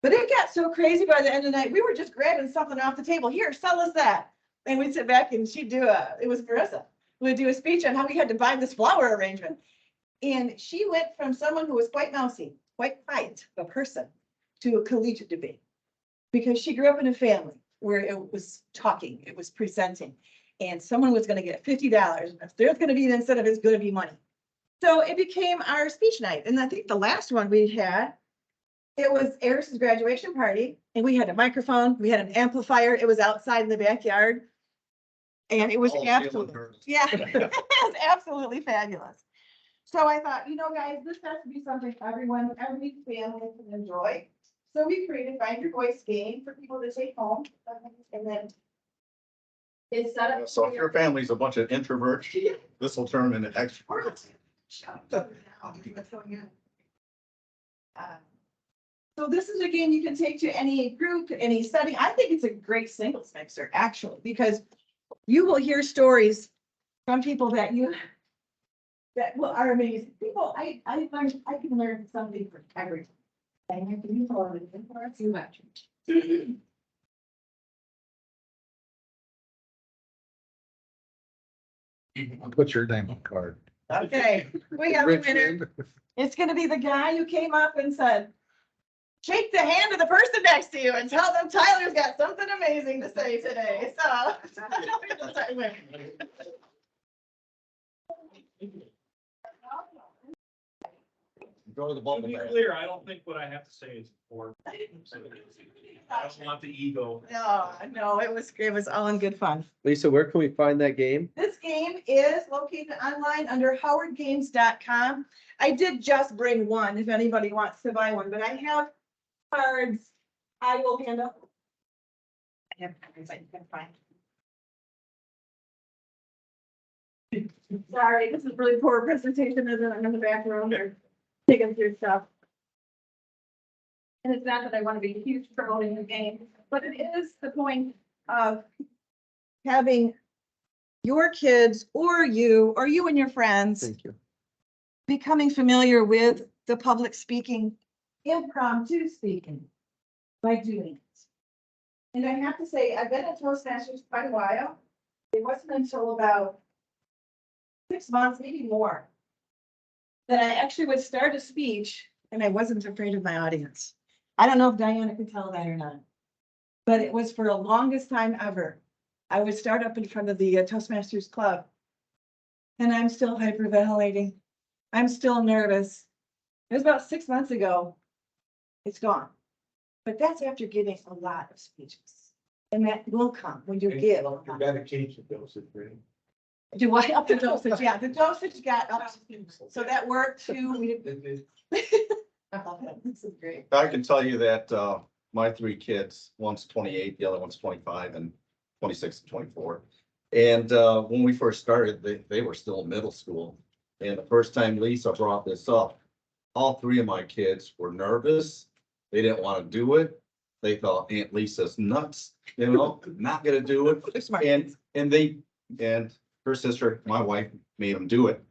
But it got so crazy by the end of the night, we were just grabbing something off the table. Here, sell us that. And we'd sit back and she'd do it was Marissa, would do a speech on how we had to buy this flower arrangement. And she went from someone who was quite mousy, quite quiet, a person, to a collegiate debate. Because she grew up in a family where it was talking, it was presenting, and someone was gonna get $50. If there's gonna be an incentive, it's gonna be money. So it became our speech night. And I think the last one we had, it was Eris's graduation party, and we had a microphone, we had an amplifier, it was outside in the backyard. And it was absolutely, yeah, it was absolutely fabulous. So I thought, you know, guys, this has to be something every family can enjoy. So we created Find Your Voice game for people to take home. And then It's set up. So if your family's a bunch of introverts, this will turn into extroverts. So this is a game you can take to any group, any setting. I think it's a great singles mixer, actually, because you will hear stories from people that are amazing. People, I learned, I can learn something from everything. And you follow it for a few matches. Put your name on card. Okay, we have a winner. It's gonna be the guy who came up and said, shake the hand of the person next to you and tell them Tyler's got something amazing to say today, so. Go to the To bubble be bath. clear, I don't think what I have to say is important. I don't want the ego. No, it was all in good fun. Lisa, where can we find that game? This game is located online under howardgames.com. I did just bring one if anybody wants to buy one, but I have cards I will hand up. I have cards I can find. Sorry, this is really poor presentation, isn't it? I'm in the back room or digging through stuff. And it's not that I want to be huge promoting the game, but it is the point of having your kids or you and your friends Thank you. becoming familiar with the public speaking, impromptu speaking by doing it. And I have to say, I've been at Toastmasters quite a while. It wasn't until about 6 months, maybe more, that I actually would start a speech and I wasn't afraid of my audience. I don't know if Diana could tell that or not, but it was for the longest time ever. I would start up in front of the Toastmasters Club and I'm still hyperventilating. I'm still nervous. It was about 6 months ago. It's gone. But that's after giving a lot of speeches. And that will come when you give. You gotta change the dosage, right? Do I up the dosage? Yeah, the dosage got up. So that worked too. We didn't- This is great. I can tell you that, my three kids, one's 28, the other one's 25 and 26 and 24. And, when we first started, they were still in middle school. And the first time Lisa brought this up, all three of my kids were nervous. They didn't want to do it. They thought Aunt Lisa's nuts, not gonna do it. They're smart. And her sister, my wife, made them do it.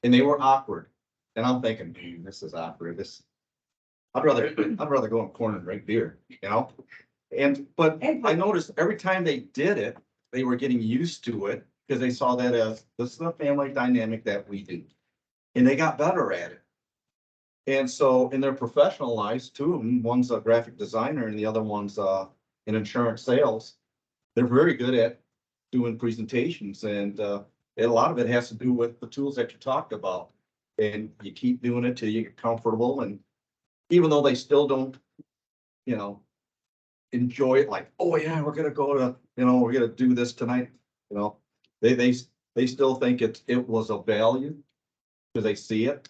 And they were awkward. And I'm thinking, dude, this is awkward. I'd rather go in a corner and drink beer, but I noticed every time they did it, they were getting used to it because they saw that as this is a family dynamic that we do. And they got better at it. And so in their professional lives, two of them, one's a graphic designer and the other one's in insurance sales. They're very good at doing presentations and a lot of it has to do with the tools that you talked about. And you keep doing it till you get comfortable, and even though they still don't, enjoy it, like, oh yeah, we're gonna go to, we're gonna do this tonight, they still think it was of value because they see it.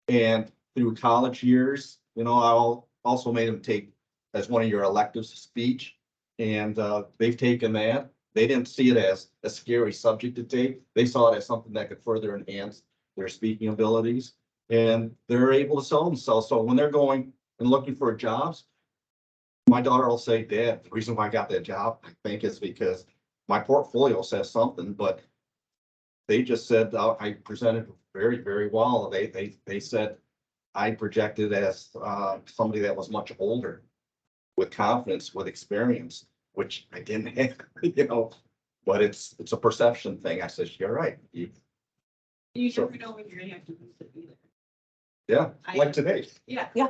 And through college years, I also made them take as one of your electives speech, and they've taken that. They didn't see it as a scary subject to take. They saw it as something that could further enhance their speaking abilities, and they're able to sell themselves. So when they're going and looking for jobs, my daughter will say, Dad, the reason why I got that job, I think is because my portfolio says something, but they just said I presented very, very well. They said I projected as somebody that was much older with confidence, with experience, which I didn't have, but it's a perception thing. I said, you're right. You Sure. never know when you're gonna have to use it either. Yeah, like today. Yeah. Yeah.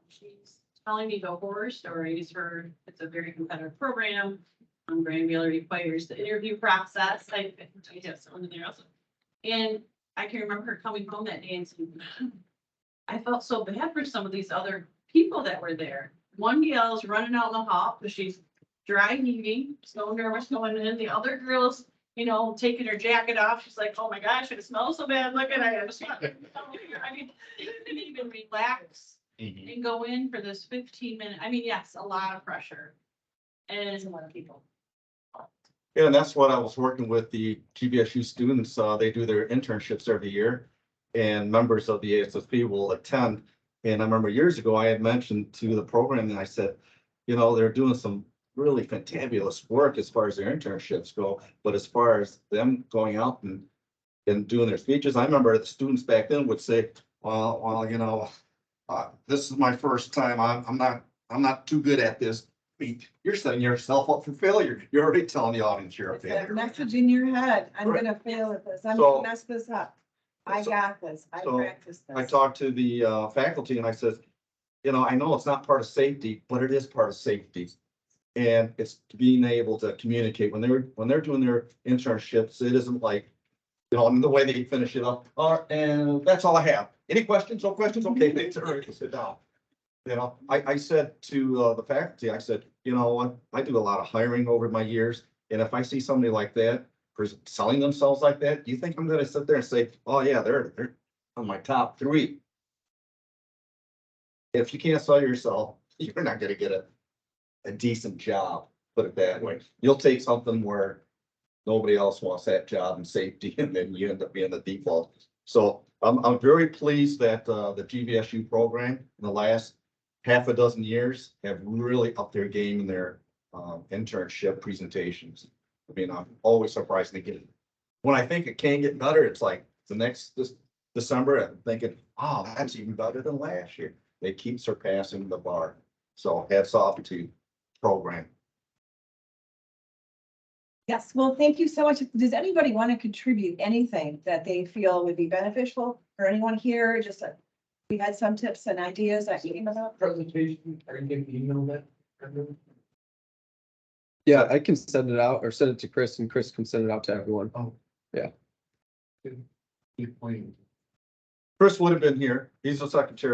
She's telling me the horror stories for, it's a very competitive program. Granular requires the interview process. I have someone in there also. And I can remember her coming home that day and saying, "Mom, I felt so bad for some of these other people that were there. One gal's running out in the hall because she's dry heaving, so nervous going in. The other girl's, taking her jacket off. She's like, oh my gosh, it smells so bad. Look at it. I mean, they couldn't even relax and go in for this 15-minute, I mean, yes, a lot of pressure. There's a And lot of people. Yeah, and that's what I was working with the GVSU students. They do their internships every year. And members of the ASSP will attend. And I remember years ago, I had mentioned to the program and I said, you know, they're doing some really fantabulous work as far as their internships go. But as far as them going out and doing their speeches, I remember the students back then would say, well, you know, this is my first time. I'm not too good at this. I mean, you're setting yourself up for failure. You're already telling the audience you're a It's that failure. message in your head, I'm Right. gonna fail at this, I'm So- gonna mess this up. I so- got this, I so practiced this. I talked to the faculty and I said, you know, I know it's not part of safety, but it is part of safety. And it's being able to communicate when they're doing their internships. It isn't like, you know, the way they finish it up. And that's all I have. Any questions? No questions? Okay, thanks. All right, sit down. You know, I said to the faculty, I said, you know what, I do a lot of hiring over my years. And if I see somebody like that, selling themselves like that, do you think I'm gonna sit there and say, oh yeah, they're on my top 3? If you can't sell yourself, you're not gonna get a decent job, put it that way. You'll take something where nobody else wants that job in safety, and then you end up being the default. So I'm very pleased that the GVSU program in the last half a dozen years have really upped their game in their internship presentations. I mean, I'm always surprised to get it. When I think it can get better, it's like this December, I'm thinking, oh, that's even better than last year. They keep surpassing the bar. So hats off to program. Yes, well, thank you so much. Does anybody want to contribute anything that they feel would be beneficial, or anyone here, just we had some tips and ideas that came about? Presentation, are you gonna email that? Yeah, I can send it out or send it to Chris and Chris can send it out to everyone. Chris would have been here. He's the secretary